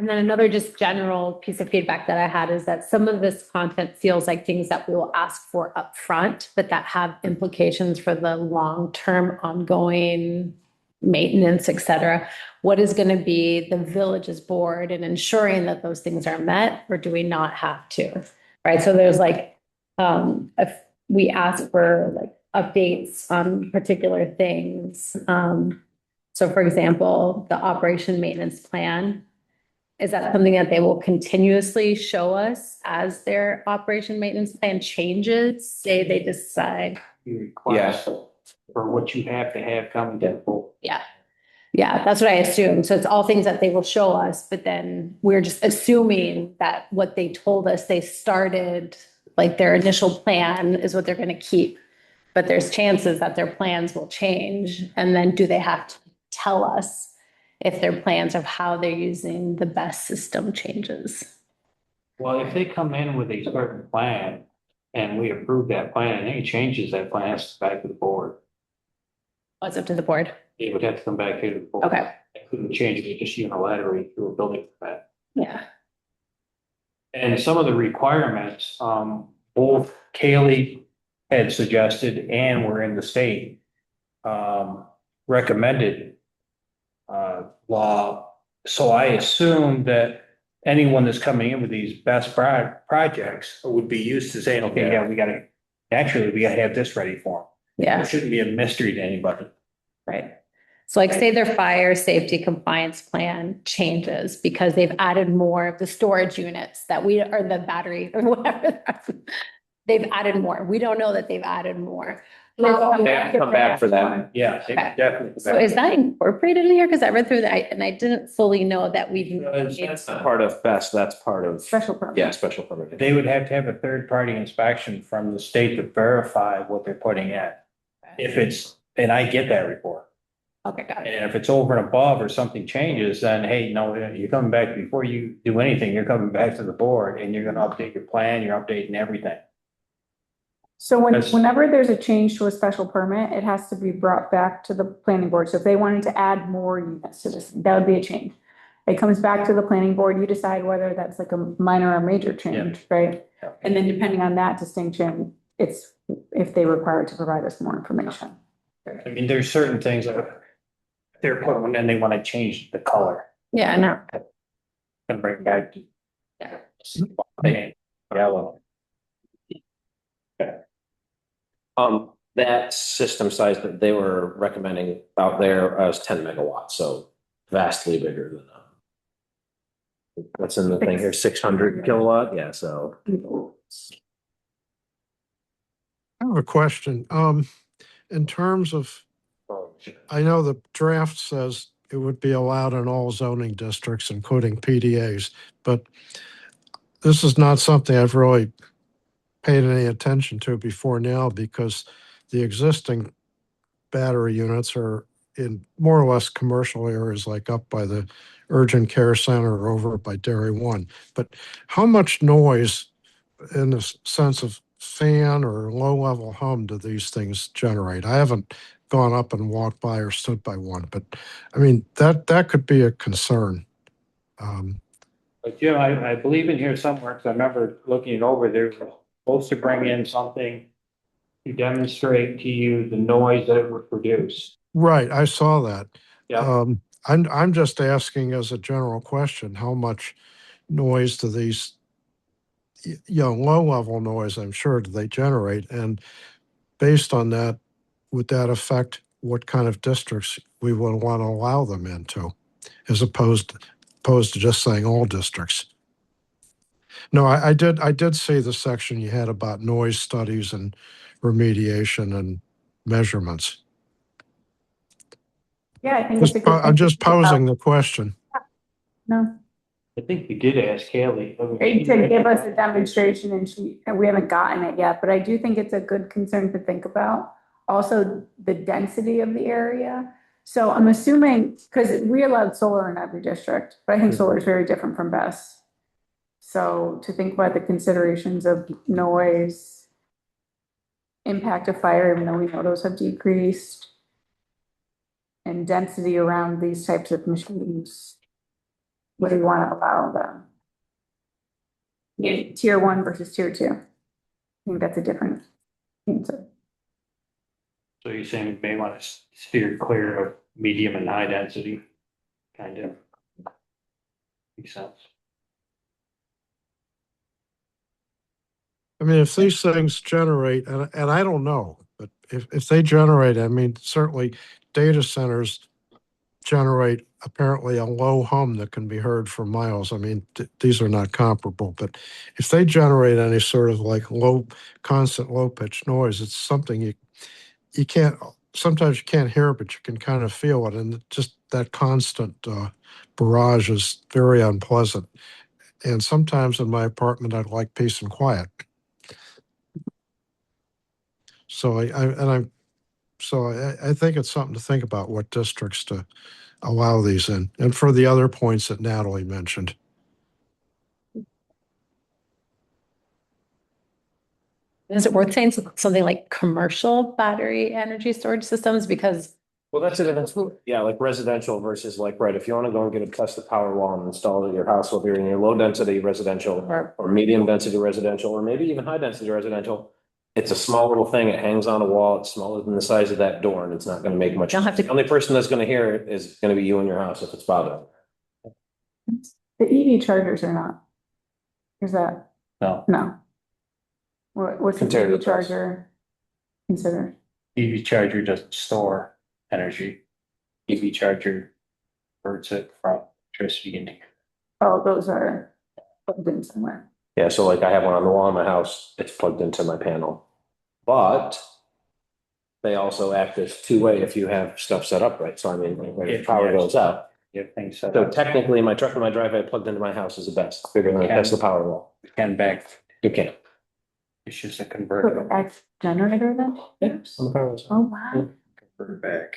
And then another just general piece of feedback that I had is that some of this content feels like things that we will ask for upfront, but that have implications for the long-term ongoing maintenance, et cetera. What is going to be the village's board in ensuring that those things are met, or do we not have to? Right, so there's like, if we ask for like updates on particular things. So for example, the operation maintenance plan, is that something that they will continuously show us as their operation maintenance plan changes? Say they decide, You request for what you have to have coming to the board. yeah. Yeah, that's what I assume. So it's all things that they will show us, but then we're just assuming that what they told us they started, like their initial plan is what they're going to keep. But there's chances that their plans will change. And then do they have to tell us if their plans of how they're using the best system changes? Well, if they come in with a certain plan and we approve that plan and any changes that plan has to go back to the board, Oh, it's up to the board. it would have to come back here to the board. Okay. It couldn't change it just unilaterally through a building permit. Yeah. And some of the requirements, both Kaylee had suggested and were in the state, recommended, law. So I assume that anyone that's coming in with these best projects would be used to saying, okay, yeah, we gotta have this ready for them. Yeah. It shouldn't be a mystery to anybody. Right. So like say their fire safety compliance plan changes because they've added more of the storage units that we, or the battery or whatever. They've added more. We don't know that they've added more. They have to come back for that. Yeah, they Okay. definitely. So is that incorporated in here? Because I read through that and I didn't fully know that we've. That's not part of best, that's part of, Special permit. yeah, special permit. They would have to have a third-party inspection from the state to verify what they're putting in. If it's, and I get that report. Okay, got it. And if it's over and above or something changes, then hey, no, you're coming back before you do anything, you're coming back to the board and you're gonna update your plan, you're updating everything. So That's- whenever there's a change to a special permit, it has to be brought back to the planning board. So if they wanted to add more units to this, that would be a change. It comes back to the planning board, you decide whether that's like a minor or major change, right? Yeah. And then depending on that distinction, it's if they require to provide us more information. I mean, there's certain things that they're putting and they want to change the color. Yeah, no. And bring back. Yellow. That system size that they were recommending out there was 10 megawatts, so vastly bigger than what's in the thing here, 600 kilowatt, yeah, so. I have a question. In terms of, I know the draft says it would be allowed in all zoning districts, including PDAs, but this is not something I've really paid any attention to before now because the existing battery units are in more or less commercial areas, like up by the urgent care center or over by Dairy One. But how much noise in the sense of fan or low level hum do these things generate? I haven't gone up and walked by or stood by one, but I mean, that could be a concern. But Jim, I believe in here somewhere, because I remember looking it over, they're supposed to bring in something to demonstrate to you the noise that it would produce. Right, I saw that. Yeah. I'm just asking as a general question, how much noise do these, low level noise, I'm sure, do they generate? And based on that, would that affect what kind of districts we would want to allow them into, as opposed to just saying all districts? No, I did see the section you had about noise studies and remediation and measurements. Yeah, I think it's a good I'm just thing to think about. posing the question. No, I think you did ask Kaylee. to give us a demonstration and we haven't gotten it yet, but I do think it's a good concern to think about. Also, the density of the area. So I'm assuming, because we allowed solar in every district, but I think solar is very different from BESS. So to think about the considerations of noise, impact of fire, even though we know those have decreased, and density around these types of machines. What do you want to allow them? Yeah, tier one versus tier two. I think that's a different answer. So you're saying we may want to steer clear of medium and high density, kind of. Makes sense. I mean, if these things generate, and I don't know, but if they generate, I mean, certainly data centers generate apparently a low hum that can be heard for miles. I mean, these are not comparable, but if they generate any sort of like constant low pitch noise, it's something you can't, sometimes you can't hear it, but you can kind of feel it. And just that constant barrage is very unpleasant. And sometimes in my apartment, I'd like peace and quiet. So I think it's something to think about what districts to allow these in, and for the other points that Natalie mentioned. Is it worth saying something like commercial battery energy storage systems? Because Well, that's it. Yeah, like residential versus like, right, if you want to go and get a Tesla Powerwall and install it at your house, whether you're in your low density residential or medium density residential, or maybe even high density residential. It's a small little thing. It hangs on a wall. It's smaller than the size of that door and it's not going to make much. Don't have to- The only person that's going to hear it is going to be you in your house if it's bothering. The EV chargers are not. Is that? No. No. What's an Compared to EV the price. charger considered? EV charger doesn't store energy. EV charger converts it from electricity into. Oh, those are plugged in somewhere. Yeah, so like I have one on the wall in my house. It's plugged into my panel. But they also act as two-way if you have stuff set up right. So I mean, when the power goes out. Yeah, things set So up. technically, my truck and my driveway plugged into my house is the best, bigger than a Okay. Tesla Powerwall. And back, You can't. it's just a So converter. X generator then? Yes. On the Powerwall. Oh, wow. Convert back.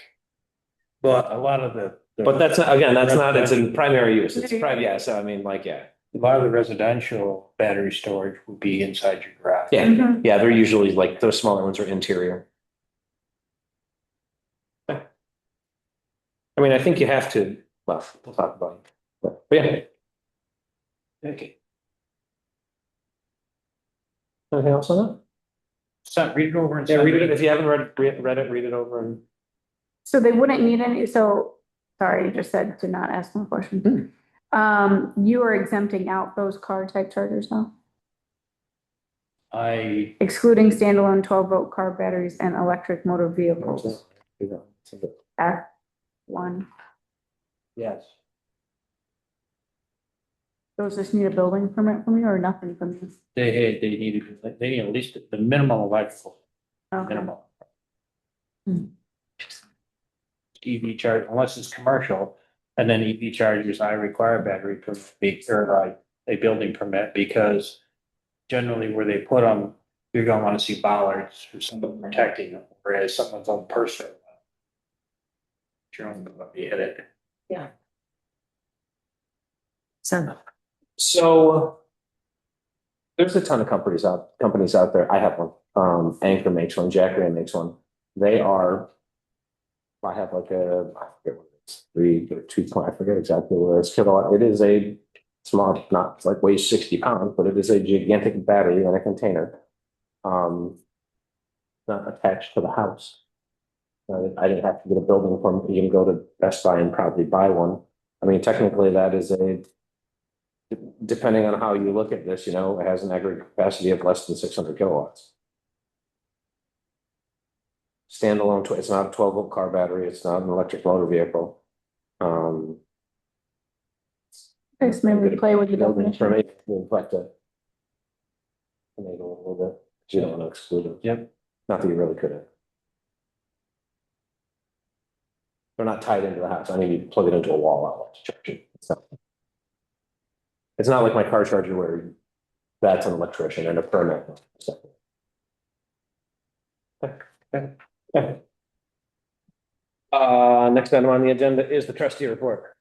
But a lot of the. But that's not, again, that's not, it's in primary use. It's private, yeah, so I mean, like, yeah. A lot of the residential battery storage would be inside your garage. Yeah, Mhm. yeah, they're usually like, those smaller ones are interior. I mean, I think you have to, well, we'll talk about it. But yeah. Okay. Anything else on that? So read it over and. Yeah, send read me. it. If you haven't read it, read it over and. So they wouldn't need any, so, sorry, you just said to not ask one question. You are exempting out those car type chargers now, I, excluding standalone 12-volt car batteries and electric motor vehicles. F1, yes. those just need a building permit from you or nothing from you? They need at least the minimum electrical, Okay. minimum. Hmm. EV charge, unless it's commercial, and then EV chargers, I require battery permit, or a building permit, because generally where they put them, you're gonna wanna see bollards or something protecting them, whereas someone's own personal. You're only gonna be hit it. So. There's a ton of companies out there. I have one. Anchor makes one, Jackery makes one. They are. I have like a, I forget what it's, 3 or 2 point, I forget exactly where it's kilowatt. It is a small, not like weighs 60 pounds, but it is a gigantic battery in a container. Not attached to the house. I didn't have to get a building permit. You can go to Best Buy and probably buy one. I mean, technically that is depending on how you look at this, it has an aggregate capacity of less than 600 kilowatts. Standalone, it's not a 12-volt car battery. It's not an electric motor vehicle. Okay, so maybe we play with the Building definition. permit, we'll have to enable a little bit, but you don't want to exclude it. Yep. Not that you really couldn't. They're not tied into the house. I mean, you plug it into a wall outlet to charge it. It's not like my car charger where that's an electrician and a permit. Okay. Next item on the agenda is the trustee report.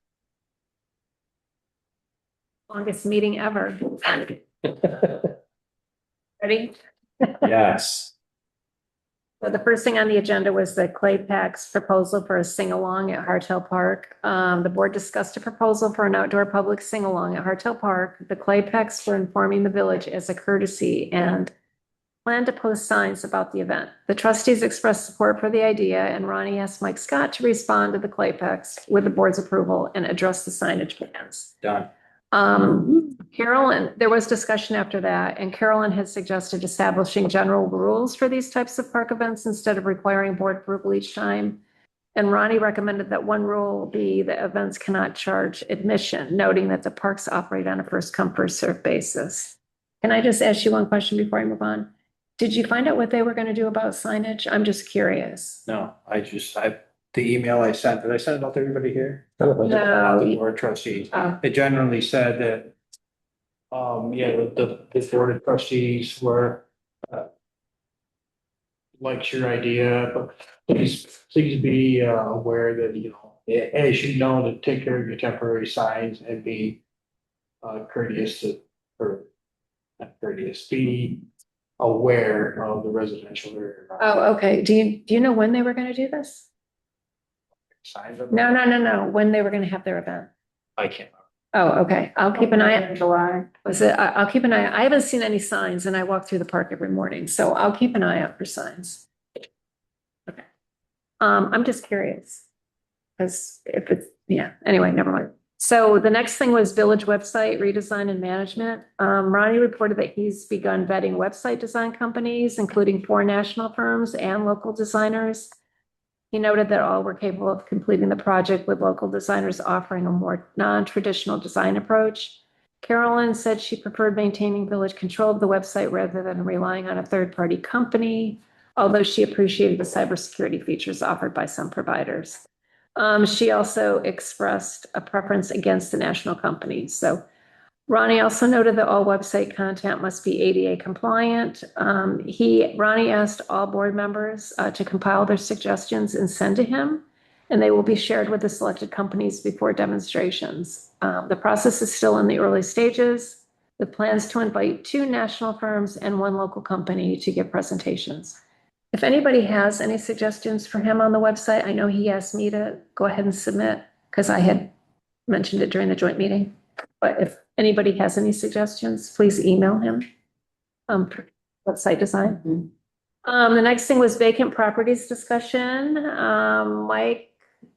Longest meeting ever. Ready? Yes. So the first thing on the agenda was the Clay Pack's proposal for a sing-along at Hartel Park. The board discussed a proposal for an outdoor public sing-along at Hartel Park. The Clay Packs were informing the village as a courtesy and planned to post signs about the event. The trustees expressed support for the idea, and Ronnie asked Mike Scott to respond to the Clay Packs with the board's approval and address the signage plans. Done. Carolyn, there was discussion after that, and Carolyn had suggested establishing general rules for these types of park events instead of requiring board approval each time. And Ronnie recommended that one rule be that events cannot charge admission, noting that the parks operate on a first come, first served basis. Can I just ask you one question before I move on? Did you find out what they were going to do about signage? I'm just curious. No, the email I sent, did I send it out to everybody here? No. The board trustees. Oh. It generally said that, the board of trustees were, likes your idea, but please be aware that, A, you should know to take care of your temporary signs and be be aware of the residential area. Oh, okay. Do you know when they were going to do this? Signs of. No. When they were going to have their event? I can't. Oh, okay. I'll keep an eye. In July. I'll keep an eye. I haven't seen any signs and I walk through the park every morning, so I'll keep an eye out for signs. Okay. I'm just curious. Because if it's, anyway, never mind. So the next thing was village website redesign and management. Ronnie reported that he's begun vetting website design companies, including 4 national firms and local designers. He noted that all were capable of completing the project, with local designers offering a more non-traditional design approach. Carolyn said she preferred maintaining village control of the website rather than relying on a third-party company, although she appreciated the cybersecurity features offered by some providers. She also expressed a preference against the national companies. So Ronnie also noted that all website content must be ADA compliant. Ronnie asked all board members to compile their suggestions and send to him, and they will be shared with the selected companies before demonstrations. The process is still in the early stages, with plans to invite 2 national firms and 1 local company to give presentations. If anybody has any suggestions for him on the website, I know he asked me to go ahead and submit because I had mentioned it during the joint meeting. But if anybody has any suggestions, please email him. For website design. The next thing was vacant properties discussion. Mike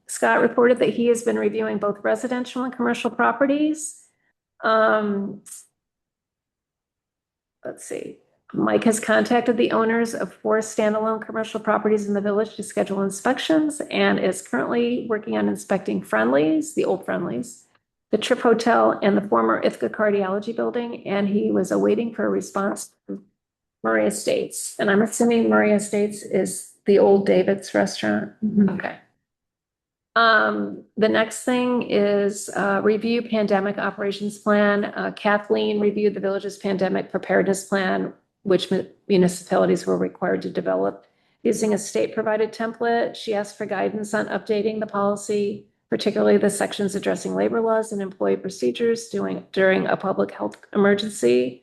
Scott reported that he has been reviewing both residential and commercial properties. Let's see. Mike has contacted the owners of 4 standalone commercial properties in the village to schedule inspections and is currently working on inspecting Friendly's, the old Friendly's, the Trip Hotel, and the former Ithaca Cardiology Building, and he was awaiting for a response from Murray Estates. And I'm assuming Murray Estates is the old David's restaurant. Okay. The next thing is review pandemic operations plan. Kathleen reviewed the village's pandemic preparedness plan, which municipalities were required to develop using a state-provided template. She asked for guidance on updating the policy, particularly the sections addressing labor laws and employee procedures during a public health emergency.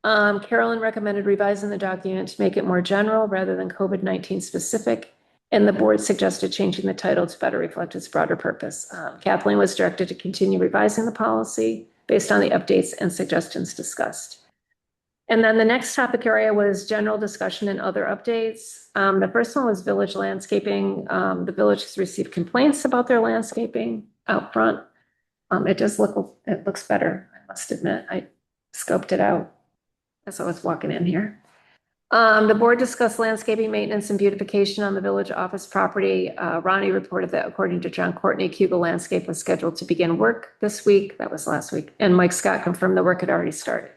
Carolyn recommended revising the document to make it more general rather than COVID-19 specific, and the board suggested changing the title to better reflect its broader purpose. Kathleen was directed to continue revising the policy based on the updates and suggestions discussed. And then the next topic area was general discussion and other updates. The first one was village landscaping. The village has received complaints about their landscaping out front. It looks better, I must admit. I scoped it out as I was walking in here. The board discussed landscaping maintenance and beautification on the village office property. Ronnie reported that according to John Courtney, Cuba Landscape was scheduled to begin work this week. That was last week. And Mike Scott confirmed the work had already started.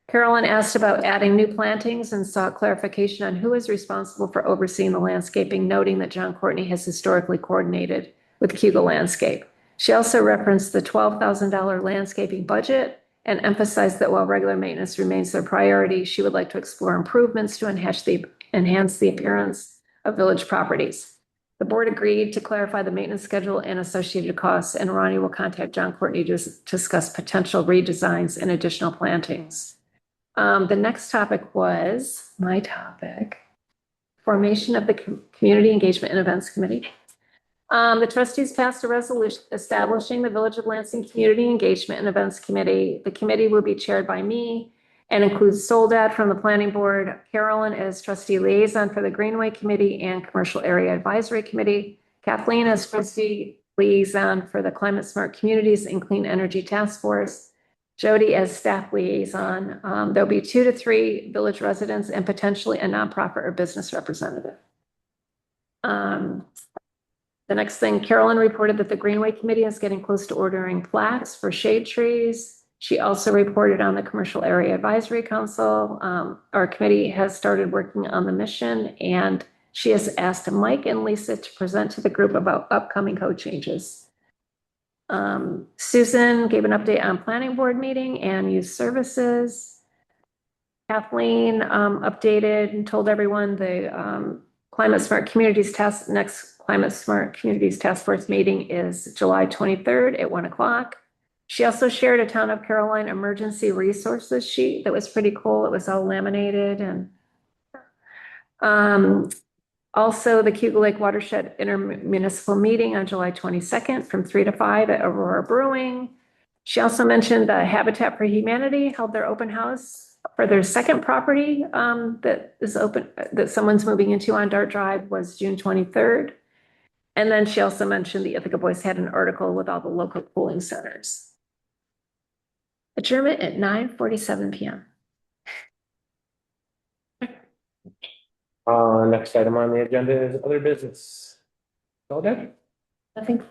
Carolyn asked about adding new plantings and sought clarification on who is responsible for overseeing the landscaping, noting that John Courtney has historically coordinated with Cuba Landscape. She also referenced the $12,000 landscaping budget and emphasized that while regular maintenance remains their priority, she would like to explore improvements to enhance the appearance of village properties. The board agreed to clarify the maintenance schedule and associated costs, and Ronnie will contact John Courtney to discuss potential redesigns and additional plantings. The next topic was my topic. formation of the Community Engagement and Events Committee. The trustees passed a resolution establishing the Village of Lansing Community Engagement and Events Committee. The committee will be chaired by me and includes Soledad from the Planning Board, Carolyn as trustee liaison for the Greenway Committee and Commercial Area Advisory Committee, Kathleen as trustee liaison for the Climate Smart Communities and Clean Energy Task Force, Jody as staff liaison. There'll be 2 to 3 village residents and potentially a nonprofit or business representative. The next thing, Carolyn reported that the Greenway Committee is getting close to ordering plaques for shade trees. She also reported on the Commercial Area Advisory Council. Our committee has started working on the mission, and she has asked Mike and Lisa to present to the group about upcoming code changes. Susan gave an update on planning board meeting and youth services. Kathleen updated and told everyone the Climate Smart Communities next Climate Smart Communities Task Force meeting is July 23rd at 1 o'clock. She also shared a Town of Caroline emergency resources sheet that was pretty cool. It was all laminated and also the Cuba Lake Watershed Intermunicipal Meeting on July 22nd from 3 to 5 at Aurora Brewing. She also mentioned the Habitat for Humanity held their open house for their second property that is open, that someone's moving into on Dart Drive was June 23rd. And then she also mentioned the Ithaca Voice had an article with all the local polling centers. Adjournment at 9:47 p.m. Next item on the agenda is other business. Soledad? Nothing.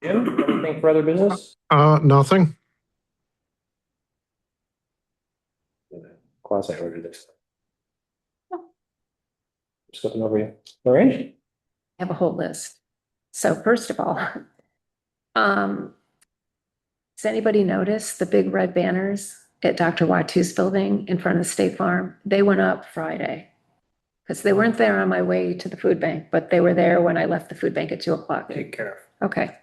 Jim, anything for other business? Nothing. Quasi order this. Just looking over you. Lorraine? I have a whole list. So first of all, does anybody notice the big red banners at Dr. Watu's building in front of the State Farm? They went up Friday because they weren't there on my way to the food bank, but they were there when I left the food bank at 2 o'clock. Take care, Okay.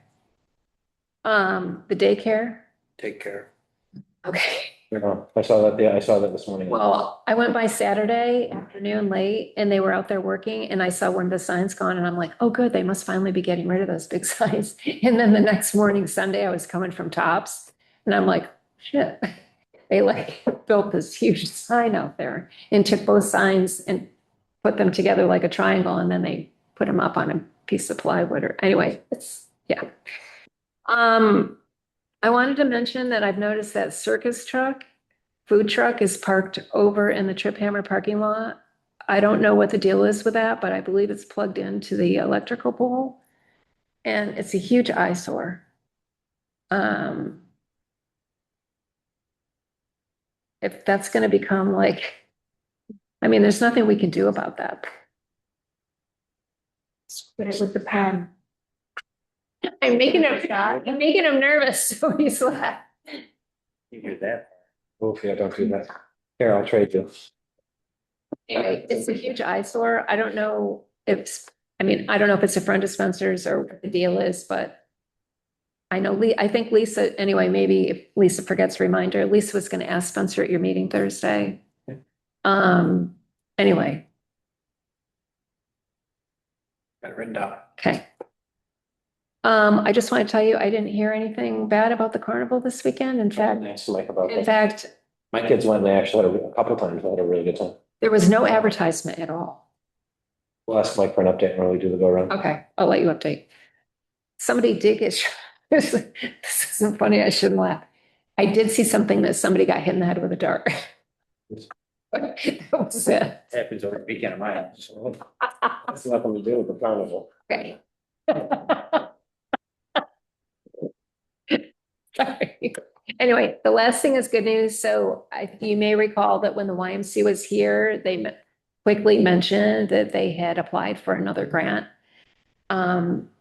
The daycare. take care. Okay. No, I saw that. Yeah, I saw that this morning. Well, I went by Saturday afternoon late and they were out there working and I saw one of the signs gone and I'm like, oh, good, they must finally be getting rid of those big signs. And then the next morning, Sunday, I was coming from Tops and I'm like, shit. They like built this huge sign out there and took both signs and put them together like a triangle and then they put them up on a piece of plywood or anyway, it's, yeah. I wanted to mention that I've noticed that food truck is parked over in the Trip Hammer parking lot. I don't know what the deal is with that, but I believe it's plugged into the electrical pole. And it's a huge eyesore. If that's gonna become like, I mean, there's nothing we can do about that. But it would depend. I'm making him nervous, so he's like. You hear that? Oh, yeah, don't do that. Here, I'll trade you. Anyway, it's a huge eyesore. I don't know if, I mean, I don't know if it's a front of Spencer's or what the deal is, but I know I think Lisa, anyway, maybe if Lisa forgets a reminder, Lisa was gonna ask Spencer at your meeting Thursday. Anyway, Got it written down. okay. I just want to tell you, I didn't hear anything bad about the carnival this weekend. In fact, Ask Mike about in that. fact, My kids went and they actually had a couple times, they had a really good time. there was no advertisement at all. We'll ask Mike for an update when we do the go around. Okay, I'll let you update. Somebody did get, this isn't funny, I shouldn't laugh. I did see something that somebody got hit in the head with a dart. That was it. Happens over the weekend of my house. That's nothing to do with the carnival. Okay. Sorry. Anyway, the last thing is good news. So you may recall that when the YMC was here, they quickly mentioned that they had applied for another grant.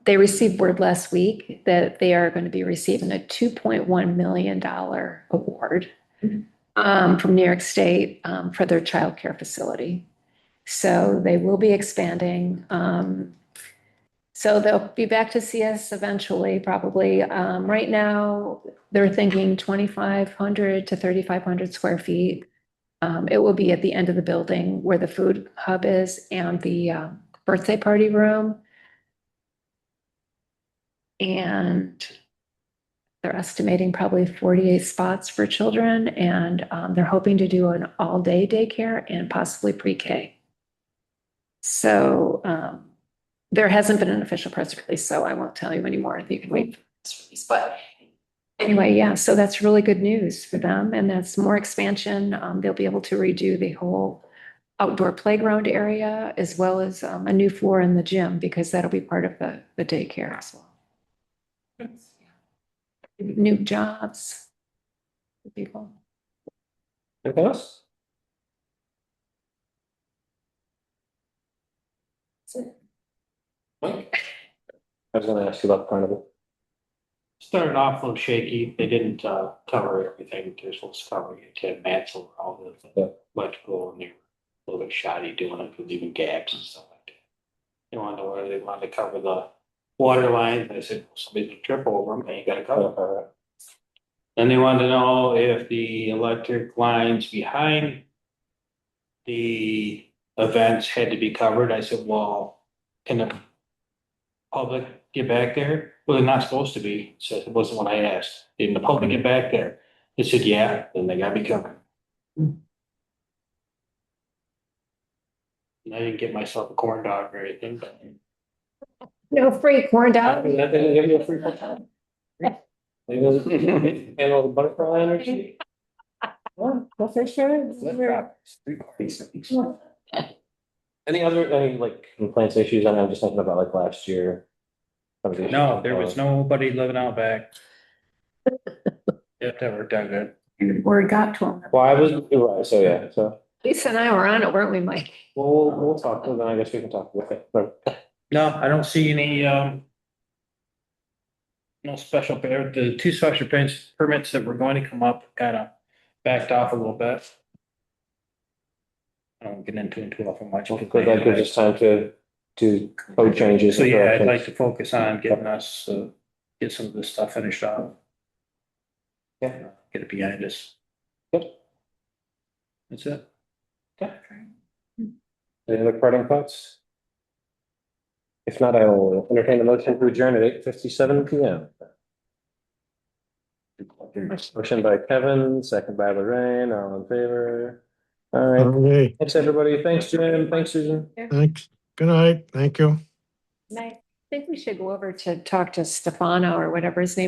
They received word last week that they are going to be receiving a $2.1 million award from New York State for their childcare facility. So they will be expanding. So they'll be back to see us eventually, probably. Right now, they're thinking 2,500 to 3,500 square feet. It will be at the end of the building where the food hub is and the birthday party room. And they're estimating probably 48 spots for children, and they're hoping to do an all-day daycare and possibly pre-K. So there hasn't been an official press release, so I won't tell you anymore. You can wait for the press release. But anyway, yeah, so that's really good news for them, and that's more expansion. They'll be able to redo the whole outdoor playground area as well as a new floor in the gym, because that'll be part of the daycare as well. New jobs for people. Anything else? Mike? I was gonna ask you about the carnival. Started off a little shaky. They didn't cover everything. They're supposed to cover it. Ted Mansell, all the electrical, and they were a little bit shoddy doing it, with even gaps and stuff like that. They wanted to know whether they wanted to cover the water lines. I said, well, somebody's gonna trip over them, and you gotta cover it. And they wanted to know if the electric lines behind the events had to be covered. I said, well, can the public get back there? Well, they're not supposed to be. So it wasn't what I asked. Did the public get back there? They said, yeah, then they gotta be covered. And I didn't get myself a corn dog or anything, but. No free corn dog. That didn't give you a free time. Handle the butterfly energy. Well, for sure. Any like complaints, issues? I'm just thinking about like last year. No, there was nobody living out back. It that worked out good. Word got to them. Well, I was, right, so yeah, so, Lisa and I were on it, weren't we, Mike? well, we'll talk, then I guess we can talk with it. No, I don't see any, no special, the two special permits that were going to come up kind of backed off a little bit. I don't get into it too often much. Because that gives us time to do code changes. So and yeah, I'd corrections. like to focus on getting us, get some of this stuff finished off. Yeah. Get it behind us. Good. That's it. Okay. Any other parting thoughts? If not, I will entertain a motion to adjourn at 8:57 PM. Motion by Kevin, second by Lorraine, all in favor. All right, Okay, thanks, everybody. Thanks, Jim. Thanks, Susan. thanks. Good night. Thank you. I think we should go over to talk to Stefano or whatever his name